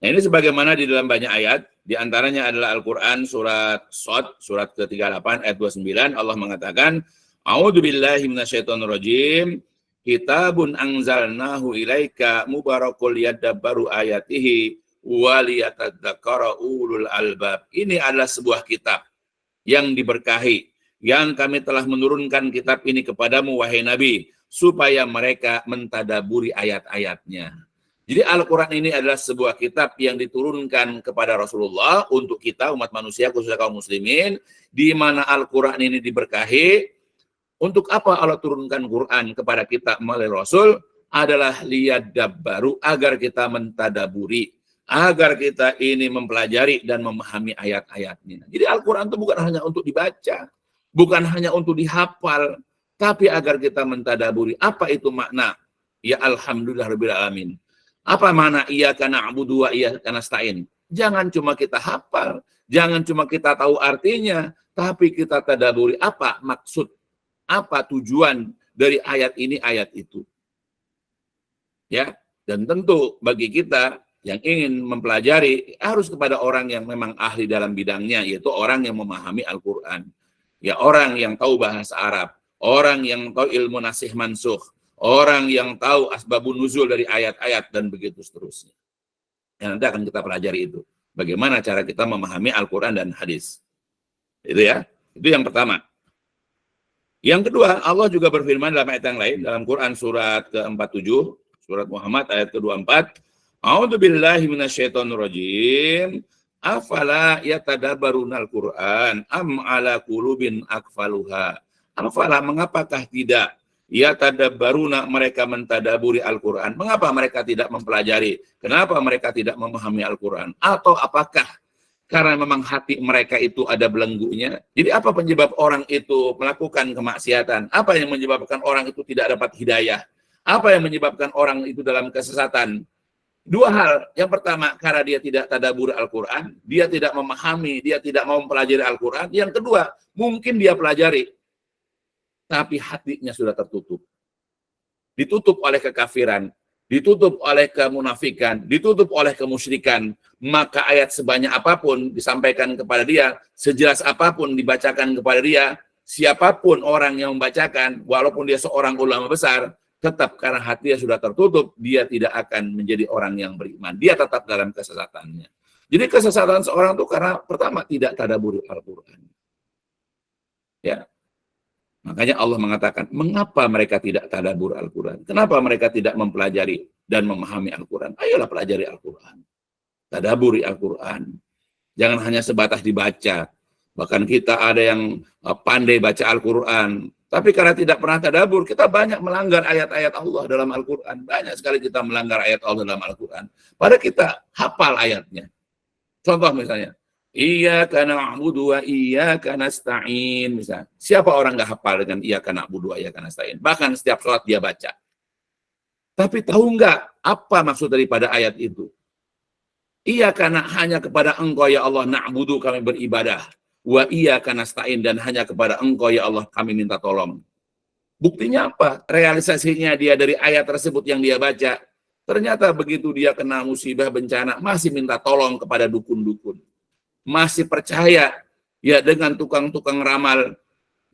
Nah, ini sebagaimana di dalam banyak ayat, di antaranya adalah Al-Quran surat Shad, surat ke-38 ayat 29, Allah mengatakan, A'udzubillahi minasyaitonirrajim, kitabun anzalnahu ilaika mubarakul yadabbaru ayatihi waliyatadzakara ulul albab. Ini adalah sebuah kitab yang diberkahi, yang kami telah menurunkan kitab ini kepadamu, wahai Nabi, supaya mereka mentadaburi ayat-ayatnya. Jadi Al-Quran ini adalah sebuah kitab yang diturunkan kepada Rasulullah untuk kita, umat manusia, khususnya kaum muslimin, di mana Al-Quran ini diberkahi. Untuk apa Allah turunkan Quran kepada kita melalui Rasul? Adalah liyadabbaru, agar kita mentadaburi, agar kita ini mempelajari dan memahami ayat-ayatnya. Jadi Al-Quran itu bukan hanya untuk dibaca, bukan hanya untuk dihafal, tapi agar kita mentadaburi. Apa itu makna? Ya alhamdulillah rabbil alamin. Apa makna iyyaka na'budu wa iyyaka nasta'in? Jangan cuma kita hafal, jangan cuma kita tahu artinya, tapi kita tadaburi apa maksud, apa tujuan dari ayat ini, ayat itu. Ya, dan tentu bagi kita yang ingin mempelajari harus kepada orang yang memang ahli dalam bidangnya, yaitu orang yang memahami Al-Quran. Ya, orang yang tahu bahasa Arab, orang yang tahu ilmu nasih mansukh, orang yang tahu asbabun nuzul dari ayat-ayat, dan begitu seterusnya. Yang nanti akan kita pelajari itu. Bagaimana cara kita memahami Al-Quran dan hadis. Itu ya. Itu yang pertama. Yang kedua, Allah juga berfirman dalam ayat yang lain, dalam Quran surat ke-47, surat Muhammad ayat ke-24, A'udzubillahi minasyaitonirrajim, afala yatadabbarunal Qur'an am ala qulubin akfaluha. Afala, mengapakah tidak yatadabbaruna, mereka mentadaburi Al-Quran? Mengapa mereka tidak mempelajari? Kenapa mereka tidak memahami Al-Quran? Atau apakah karena memang hati mereka itu ada belenggunya? Jadi apa penyebab orang itu melakukan kemaksiatan? Apa yang menyebabkan orang itu tidak dapat hidayah? Apa yang menyebabkan orang itu dalam kesesatan? 2 hal. Yang pertama, karena dia tidak tadabbur Al-Quran, dia tidak memahami, dia tidak mau mempelajari Al-Quran. Yang kedua, mungkin dia pelajari, tapi hatinya sudah tertutup. Ditutup oleh kekafiran, ditutup oleh kemunafikan, ditutup oleh kemusyrikan. Maka ayat sebanyak apapun disampaikan kepada dia, sejelas apapun dibacakan kepada dia, siapapun orang yang membacakan, walaupun dia seorang ulama besar, tetap karena hatinya sudah tertutup, dia tidak akan menjadi orang yang beriman. Dia tetap dalam kesesatannya. Jadi kesesatan seorang itu karena pertama tidak tadabbur Al-Quran. Ya. Makanya Allah mengatakan, mengapa mereka tidak tadabbur Al-Quran? Kenapa mereka tidak mempelajari dan memahami Al-Quran? Ayolah pelajari Al-Quran. Tadabburi Al-Quran. Jangan hanya sebatas dibaca. Bahkan kita ada yang pandai baca Al-Quran, tapi karena tidak pernah tadabbur, kita banyak melanggar ayat-ayat Allah dalam Al-Quran. Banyak sekali kita melanggar ayat Allah dalam Al-Quran. Padahal kita hafal ayatnya. Contoh misalnya, Iyyaka na'budu wa iyyaka nasta'in. Misalnya, siapa orang nggak hafal dengan iyyaka na'budu wa iyyaka nasta'in? Bahkan setiap sholat dia baca. Tapi tahu nggak apa maksud daripada ayat itu? Iyyaka, hanya kepada Engkau ya Allah na'budu, kami beribadah. Wa iyyaka nasta'in, dan hanya kepada Engkau ya Allah kami minta tolong. Buktinya apa? Realisasinya dia dari ayat tersebut yang dia baca. Ternyata begitu dia kena musibah bencana, masih minta tolong kepada dukun-dukun. Masih percaya ya dengan tukang-tukang ramal,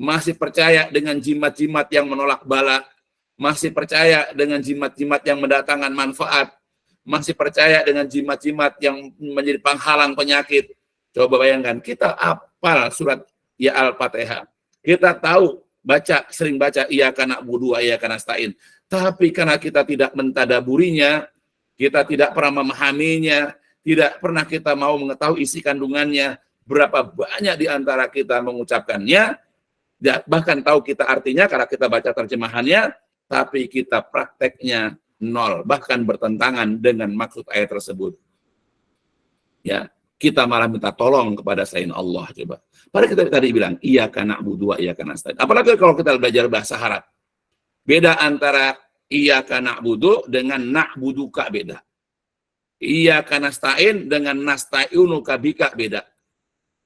masih percaya dengan jimat-jimat yang menolak bala, masih percaya dengan jimat-jimat yang mendatangkan manfaat, masih percaya dengan jimat-jimat yang menjadi penghalang penyakit. Coba bayangkan, kita hafal surat ya Al-Fatihah, kita tahu baca, sering baca iyyaka na'budu wa iyyaka nasta'in, tapi karena kita tidak mentadaburinya, kita tidak pernah memahaminya, tidak pernah kita mau mengetahui isi kandungannya, berapa banyak di antara kita mengucapkannya, bahkan tahu kita artinya karena kita baca terjemahannya, tapi kita prakteknya nol, bahkan bertentangan dengan maksud ayat tersebut. Ya, kita malah minta tolong kepada selain Allah coba. Padahal kita tadi bilang iyyaka na'budu wa iyyaka nasta'in. Apalagi kalau kita belajar bahasa Arab. Beda antara iyyaka na'budu dengan na'buduka beda. Iyyaka nasta'in dengan nasta'inuka bika beda.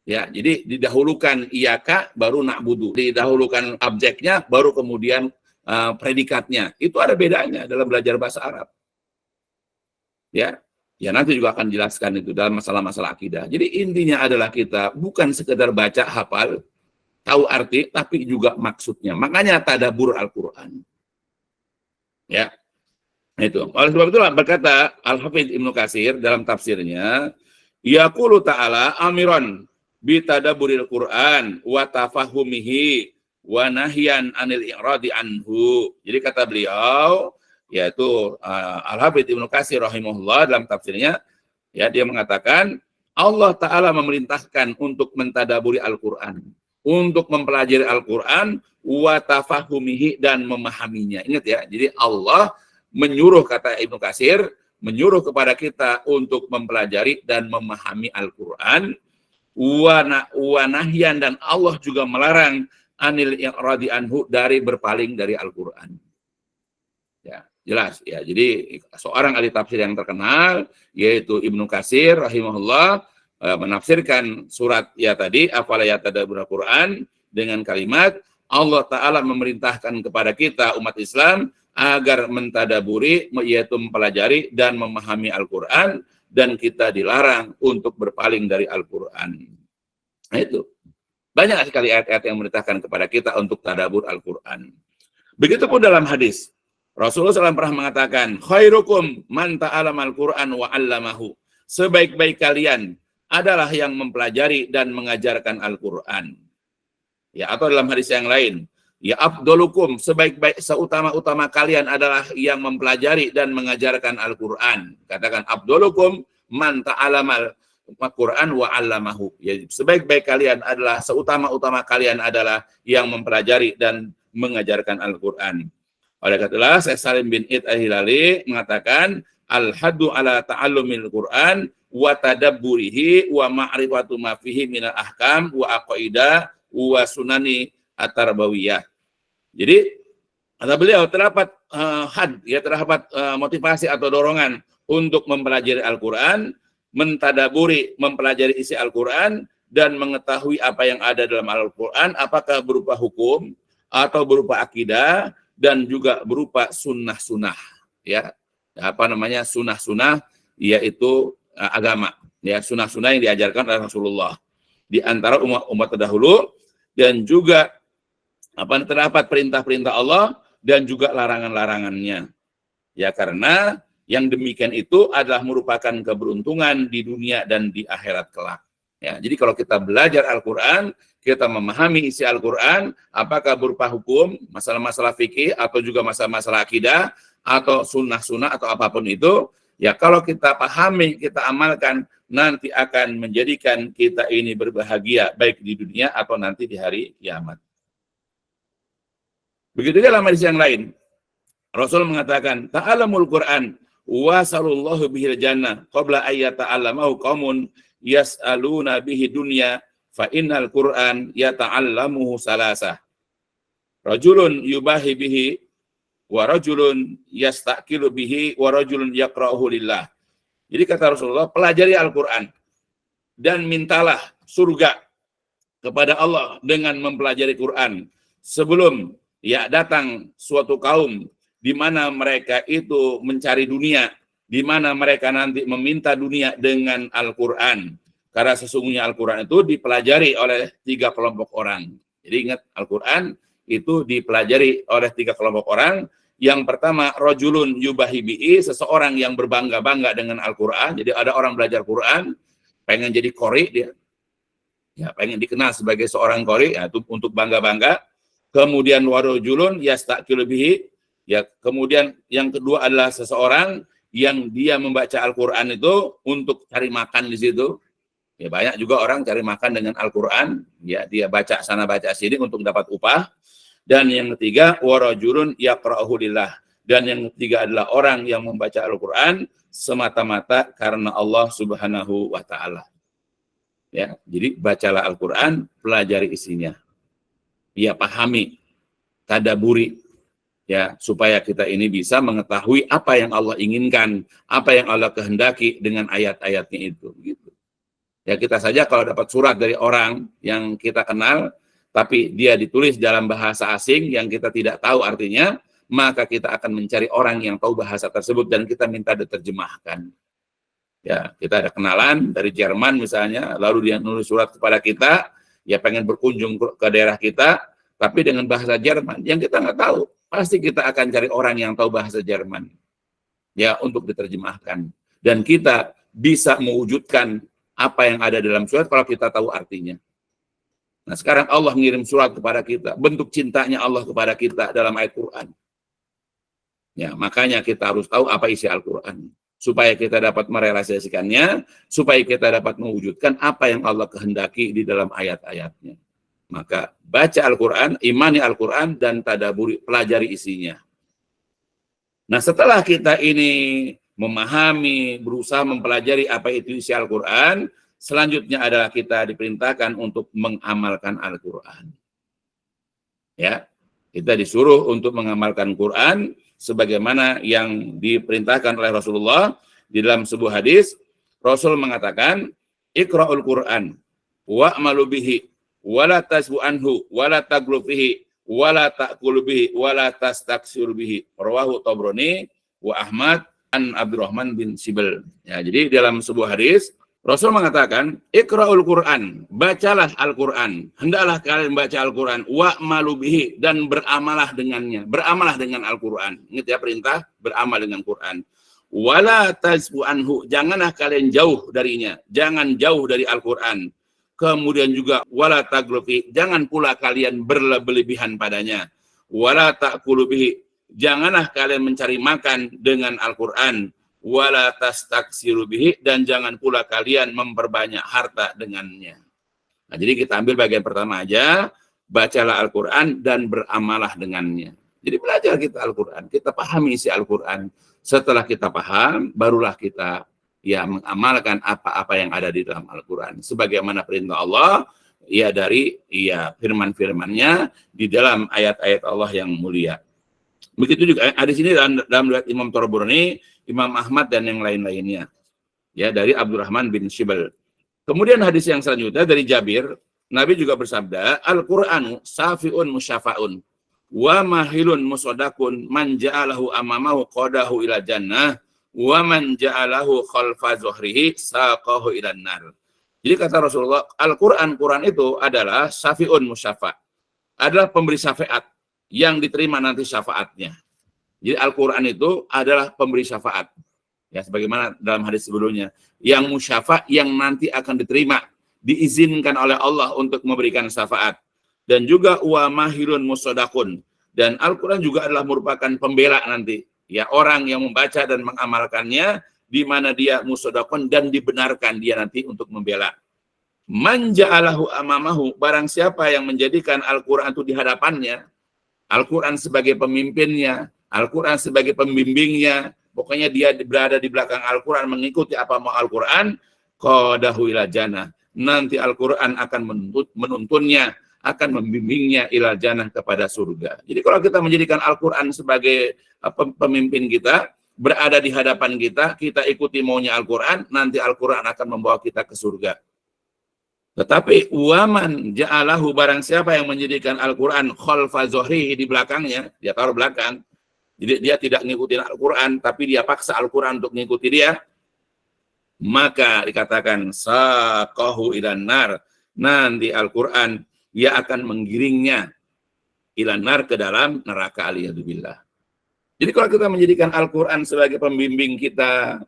Ya, jadi didahulukan iyyaka baru na'budu, didahulukan objeknya baru kemudian predikatnya. Itu ada bedanya dalam belajar bahasa Arab. Ya. Ya nanti juga akan jelaskan itu dalam masalah-masalah akidah. Jadi intinya adalah kita bukan sekedar baca, hafal, tahu arti, tapi juga maksudnya. Makanya tadabbur Al-Quran. Ya, itu. Oleh sebab itulah berkata Al-Hafidz Ibnu Katsir dalam tafsirnya, yaqulu ta'ala amiran bi tadabburil Quran wa tafahumihi wa nahyan anil i'radi anhu. Jadi kata beliau, yaitu Al-Hafidz Ibnu Katsir rahimahullah dalam tafsirnya, ya dia mengatakan Allah Ta'ala memerintahkan untuk mentadaburi Al-Quran, untuk mempelajari Al-Quran, wa tafahumihi dan memahaminya. Ingat ya, jadi Allah menyuruh, kata Ibnu Katsir, menyuruh kepada kita untuk mempelajari dan memahami Al-Quran, wa nahyan dan Allah juga melarang anil i'radi anhu dari berpaling dari Al-Quran. Ya. Jelas ya. Jadi seorang ahli tafsir yang terkenal yaitu Ibnu Katsir rahimahullah menafsirkan surat ya tadi afala yatadabburul Quran dengan kalimat Allah Ta'ala memerintahkan kepada kita umat Islam agar mentadaburi, yaitu mempelajari dan memahami Al-Quran, dan kita dilarang untuk berpaling dari Al-Quran. Nah itu banyak sekali ayat-ayat yang memerintahkan kepada kita untuk tadabur Al-Quran. Begitupun dalam hadis Rasulullah SAW pernah mengatakan, khairukum man ta'alamal Qur'an wa 'allamahu. Sebaik-baik kalian adalah yang mempelajari dan mengajarkan Al-Qur'an. Ya, atau dalam hadis yang lain, ya afdolukum, sebaik-baik seutama-utama kalian adalah yang mempelajari dan mengajarkan Al-Qur'an. Katakan afdolukum man ta'alamal Qur'an wa 'allamahu. Ya, sebaik-baik kalian adalah seutama-utama kalian adalah yang mempelajari dan mengajarkan Al-Qur'an. Oleh karena itulah Syekh Salim bin Id Al-Hilali mengatakan al-haddu ala ta'allumil Qur'an wa tadabburihi wa ma'rifatu ma fihi minal ahkam wa aqaidah wa sunani at-tarbawiyah. Jadi kata beliau terdapat terdapat motivasi atau dorongan untuk mempelajari Al-Qur'an, mentadaburi, mempelajari isi Al-Qur'an dan mengetahui apa yang ada dalam Al-Qur'an, apakah berupa hukum atau berupa akidah dan juga berupa sunnah-sunnah, ya apa namanya sunnah-sunnah, yaitu agama, ya sunnah-sunnah yang diajarkan oleh Rasulullah di antara umat terdahulu, dan juga terdapat perintah-perintah Allah dan juga larangan-larangannya, ya karena yang demikian itu adalah merupakan keberuntungan di dunia dan di akhirat kelak. Ya, jadi kalau kita belajar Al-Quran, kita memahami isi Al-Quran, apakah berupa hukum, masalah-masalah fikih, atau juga masalah-masalah akidah, atau sunnah-sunnah, atau apapun itu, ya kalau kita pahami, kita amalkan, nanti akan menjadikan kita ini berbahagia, baik di dunia atau nanti di hari kiamat. Begitu dalam hadis yang lain, Rasul mengatakan, ta'alamul Quran, wa sallallahu bihil jannah, qabla ayyata'allamahu qaumun yas'aluna bihi dunya fa innal Qur'an yata'allamuhu salasah. Rajulun yubahi bihi wa rajulun yastaqilu bihi wa rajulun yaqra'uhu lillah. Jadi kata Rasulullah, pelajari Al-Qur'an dan mintalah surga kepada Allah dengan mempelajari Quran sebelum ya datang suatu kaum di mana mereka itu mencari dunia, di mana mereka nanti meminta dunia dengan Al-Quran. Karena sesungguhnya Al-Quran itu dipelajari oleh 3 kelompok orang. Jadi ingat, Al-Quran itu dipelajari oleh 3 kelompok orang. Yang pertama, rajulun yubahi bihi, seseorang yang berbangga-bangga dengan Al-Quran. Jadi ada orang belajar Quran, pengen jadi qori dia. Ya, pengen dikenal sebagai seorang qori, ya, untuk bangga-bangga. Kemudian warajulun yastaqilu bihi, ya, kemudian yang kedua adalah seseorang yang dia membaca Al-Quran itu untuk cari makan di situ. Ya, banyak juga orang cari makan dengan Al-Quran, ya dia baca sana baca sini untuk dapat upah. Dan yang ketiga warajulun yaqra'uhu lillah, dan yang ketiga adalah orang yang membaca Al-Quran semata-mata karena Allah Subhanahu wa taala. Ya, jadi bacalah Al-Qur'an, pelajari isinya. Ya, pahami, tadaburi, ya, supaya kita ini bisa mengetahui apa yang Allah inginkan, apa yang Allah kehendaki dengan ayat-ayatnya itu, gitu. Ya, kita saja kalau dapat surat dari orang yang kita kenal, tapi dia ditulis dalam bahasa asing yang kita tidak tahu artinya, maka kita akan mencari orang yang tahu bahasa tersebut dan kita minta diterjemahkan. Ya, kita ada kenalan dari Jerman misalnya, lalu dia nulis surat kepada kita, ya pengen berkunjung ke daerah kita, tapi dengan bahasa Jerman yang kita nggak tahu. Pasti kita akan cari orang yang tahu bahasa Jerman, ya, untuk diterjemahkan. Dan kita bisa mewujudkan apa yang ada dalam surat kalau kita tahu artinya. Nah, sekarang Allah ngirim surat kepada kita, bentuk cintanya Allah kepada kita dalam ayat Quran. Ya, makanya kita harus tahu apa isi Al-Quran, supaya kita dapat merealisasikannya, supaya kita dapat mewujudkan apa yang Allah kehendaki di dalam ayat-ayatnya. Maka baca Al-Quran, imani Al-Quran, dan tadaburi, pelajari isinya. Nah, setelah kita ini memahami, berusaha mempelajari apa itu isi Al-Quran, selanjutnya adalah kita diperintahkan untuk mengamalkan Al-Quran. Ya, kita disuruh untuk mengamalkan Quran sebagaimana yang diperintahkan oleh Rasulullah. Di dalam sebuah hadis, Rasul mengatakan, Iqra'ul Quran wa'malu bihi wa la tasbu anhu wa la taglu bihi wa la ta'kulu bihi wa la tastaksir bihi. Rawahu Tabrani wa Ahmad an Abdurrahman bin Sibel. Ya, jadi dalam sebuah hadis Rasul mengatakan, Iqra'ul Quran, bacalah Al-Quran, hendaklah kalian baca Al-Quran, wa'malu bihi, dan beramalah dengannya, beramalah dengan Al-Quran. Ingat ya perintah, beramal dengan Quran. Wala tasbu anhu, janganlah kalian jauh darinya, jangan jauh dari Al-Quran. Kemudian juga, wala taglufi, jangan pula kalian berlebihan padanya. Wala ta'kulu bihi, janganlah kalian mencari makan dengan Al-Quran. Wala tastaksiru bihi, dan jangan pula kalian memperbanyak harta dengannya. Nah, jadi kita ambil bagian pertama aja, bacalah Al-Quran dan beramalah dengannya. Jadi belajar kita Al-Quran, kita pahami isi Al-Quran. Setelah kita paham, barulah kita ya mengamalkan apa-apa yang ada di dalam Al-Quran. Sebagaimana perintah Allah, ya dari ya firman-firmannya di dalam ayat-ayat Allah yang mulia. Begitu juga ada di sini dalam riwayat Imam Tabrani, Imam Ahmad, dan yang lain-lainnya. Ya, dari Abdurrahman bin Sibel. Kemudian hadis yang selanjutnya dari Jabir, Nabi juga bersabda, Al-Qur'anu safi'un musyafa'un wa mahilun musodakun man ja'alahu amamahu qadahu ila jannah wa man ja'alahu khalfa zuhrihi saqahu ila nar. Jadi kata Rasulullah, Al-Quran, Quran itu adalah safi'un musyafa', adalah pemberi syafaat yang diterima nanti syafaatnya. Jadi Al-Quran itu adalah pemberi syafaat. Ya, sebagaimana dalam hadis sebelumnya. Yang musyafa' yang nanti akan diterima. Diizinkan oleh Allah untuk memberikan syafaat. Dan juga wa mahirun musodakun. Dan Al-Quran juga adalah merupakan pembela nanti. Ya, orang yang membaca dan mengamalkannya, di mana dia musodakun dan dibenarkan dia nanti untuk membela. Man ja'alahu amamahu, barang siapa yang menjadikan Al-Quran itu di hadapannya, Al-Quran sebagai pemimpinnya, Al-Quran sebagai pembimbingnya, pokoknya dia berada di belakang Al-Quran, mengikuti apa mau Al-Quran, qadahu ila jannah. Nanti Al-Quran akan menuntunnya, akan membimbingnya ila jannah, kepada surga. Jadi kalau kita menjadikan Al-Quran sebagai pemimpin kita, berada di hadapan kita, kita ikuti maunya Al-Quran, nanti Al-Quran akan membawa kita ke surga. Tetapi waman ja'alahu, barang siapa yang menjadikan Al-Quran khalfa zuhrihi, di belakangnya, dia taruh belakang, jadi dia tidak ngikutin Al-Quran, tapi dia paksa Al-Quran untuk ngikuti dia, maka dikatakan saqahu ilan nar, nanti Al-Quran dia akan menggiringnya ilan nar, ke dalam neraka, aliyadzubillah. Jadi kalau kita menjadikan Al-Quran sebagai pembimbing kita,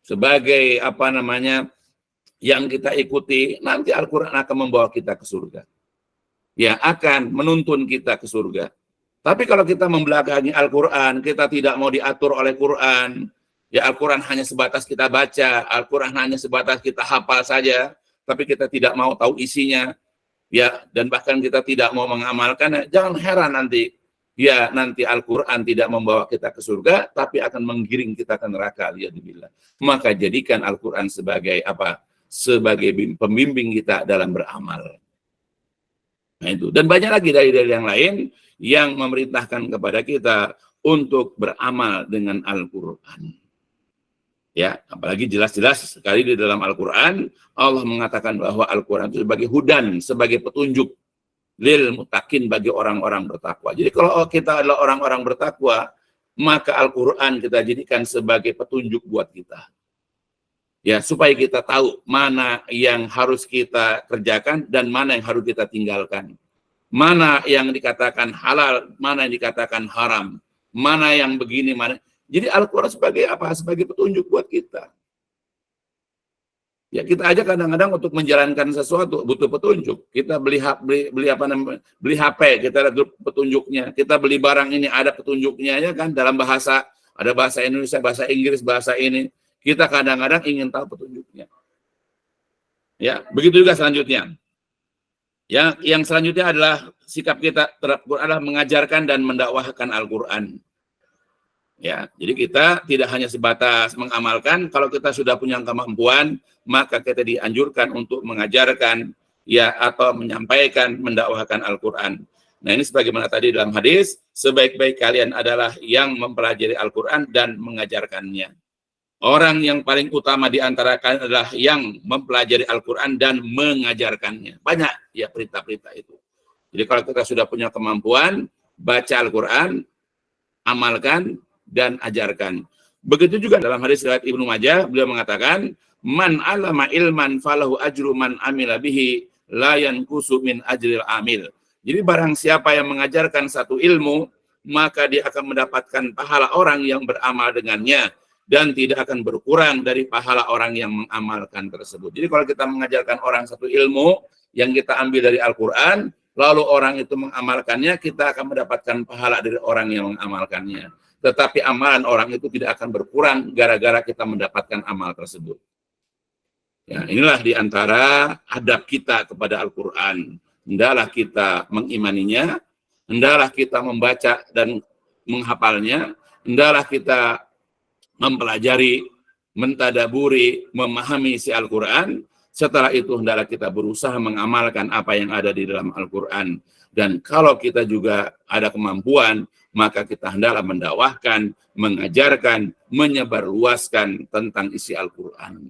sebagai yang kita ikuti, nanti Al-Quran akan membawa kita ke surga. Ya, akan menuntun kita ke surga. Tapi kalau kita membelakangi Al-Quran, kita tidak mau diatur oleh Quran, ya Al-Quran hanya sebatas kita baca, Al-Quran hanya sebatas kita hafal saja, tapi kita tidak mau tahu isinya, ya, dan bahkan kita tidak mau mengamalkan, jangan heran nanti ya nanti Al-Quran tidak membawa kita ke surga, tapi akan menggiring kita ke neraka. Alhamdulillah. Maka jadikan Al-Quran sebagai apa? Sebagai pembimbing kita dalam beramal. Nah itu. Dan banyak lagi dari yang lain yang memerintahkan kepada kita untuk beramal dengan Al-Quran. Ya, apalagi jelas-jelas sekali di dalam Al-Quran, Allah mengatakan bahwa Al-Quran itu sebagai hudan, sebagai petunjuk lil muttaqin, bagi orang-orang bertakwa. Jadi kalau kita adalah orang-orang bertakwa, maka Al-Quran kita jadikan sebagai petunjuk buat kita. Ya, supaya kita tahu mana yang harus kita kerjakan dan mana yang harus kita tinggalkan. Mana yang dikatakan halal, mana yang dikatakan haram, mana yang begini, mana. Jadi Al-Quran sebagai apa? Sebagai petunjuk buat kita. Ya, kita aja kadang-kadang untuk menjalankan sesuatu butuh petunjuk. Kita beli HP, kita ada petunjuknya. Kita beli barang ini ada petunjuknya, ya kan, dalam bahasa, ada bahasa Indonesia, bahasa Inggris, bahasa ini. Kita kadang-kadang ingin tahu petunjuknya. Ya, begitu juga selanjutnya. Yang selanjutnya adalah sikap kita terhadap Al-Quran adalah mengajarkan dan mendakwahkan Al-Quran. Ya, jadi kita tidak hanya sebatas mengamalkan. Kalau kita sudah punya kemampuan, maka kita dianjurkan untuk mengajarkan, ya, atau menyampaikan, mendakwahkan Al-Quran. Nah, ini sebagaimana tadi dalam hadis, sebaik-baik kalian adalah yang mempelajari Al-Quran dan mengajarkannya. Orang yang paling utama di antara kalian adalah yang mempelajari Al-Quran dan mengajarkannya. Banyak ya perintah-perintah itu. Jadi kalau kita sudah punya kemampuan, baca Al-Quran, amalkan, dan ajarkan. Begitu juga dalam hadis riwayat Ibnu Majah, beliau mengatakan, man alama ilman falahu ajru man amila bihi la yanqusu min ajril amil. Jadi barang siapa yang mengajarkan satu ilmu, maka dia akan mendapatkan pahala orang yang beramal dengannya dan tidak akan berkurang dari pahala orang yang mengamalkan tersebut. Jadi kalau kita mengajarkan orang satu ilmu yang kita ambil dari Al-Quran, lalu orang itu mengamalkannya, kita akan mendapatkan pahala dari orang yang mengamalkannya. Tetapi amalan orang itu tidak akan berkurang gara-gara kita mendapatkan amal tersebut. Ya, inilah diantara adab kita kepada Al-Quran. Hendaklah kita mengimaninya, hendaklah kita membaca dan menghafalnya, hendaklah kita mempelajari, mentadaburi, memahami isi Al-Quran. Setelah itu hendaklah kita berusaha mengamalkan apa yang ada di dalam Al-Quran. Dan kalau kita juga ada kemampuan, maka kita hendaklah mendakwahkan, mengajarkan, menyebarluaskan tentang isi Al-Quran.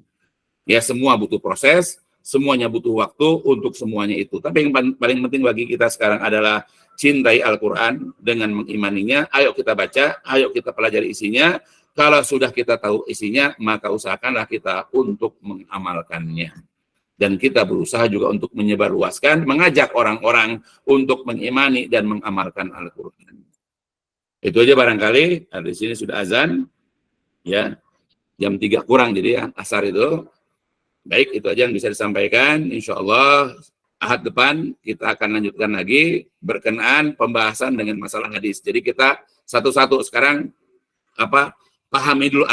Ya, semua butuh proses, semuanya butuh waktu untuk semuanya itu. Tapi yang paling penting bagi kita sekarang adalah cintai Al-Quran dengan mengimaninya. Ayo kita baca, ayo kita pelajari isinya. Kalau sudah kita tahu isinya, maka usahakanlah kita untuk mengamalkannya. Dan kita berusaha juga untuk menyebarluaskan, mengajak orang-orang untuk mengimani dan mengamalkan Al-Quran. Itu aja barangkali. Di sini sudah azan, ya, jam 3 kurang, jadi ya, asar itu. Baik, itu aja yang bisa disampaikan. Insya Allah Ahad depan kita akan lanjutkan lagi berkenaan pembahasan dengan masalah hadis. Jadi kita satu-satu sekarang pahami dulu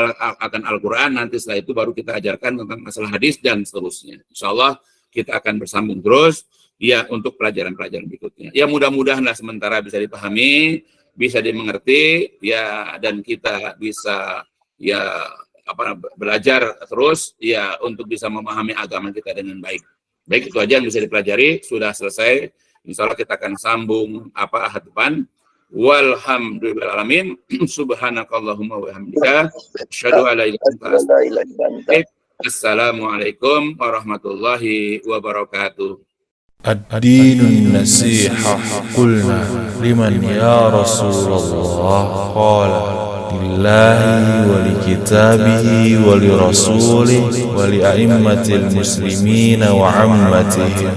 akan Al-Quran, nanti setelah itu baru kita ajarkan tentang masalah hadis dan seterusnya. Insya Allah kita akan bersambung terus ya untuk pelajaran-pelajaran berikutnya. Ya mudah-mudahanlah sementara bisa dipahami, bisa dimengerti ya, dan kita bisa ya belajar terus ya untuk bisa memahami agama kita dengan baik. Baik, itu aja yang bisa dipelajari, sudah selesai. Insya Allah kita akan sambung Ahad depan. Walhamdulillahirrahmanirrahim. Subhanakallahumma wa bihamdika asyhadu an la ilaha illa anta. Assalamualaikum warahmatullahi wabarakatuh. الدين النصيحة قلنا لمن يا رسول الله قال لله ولكتابه ولرسوله ولأئمة المسلمين وعمتهم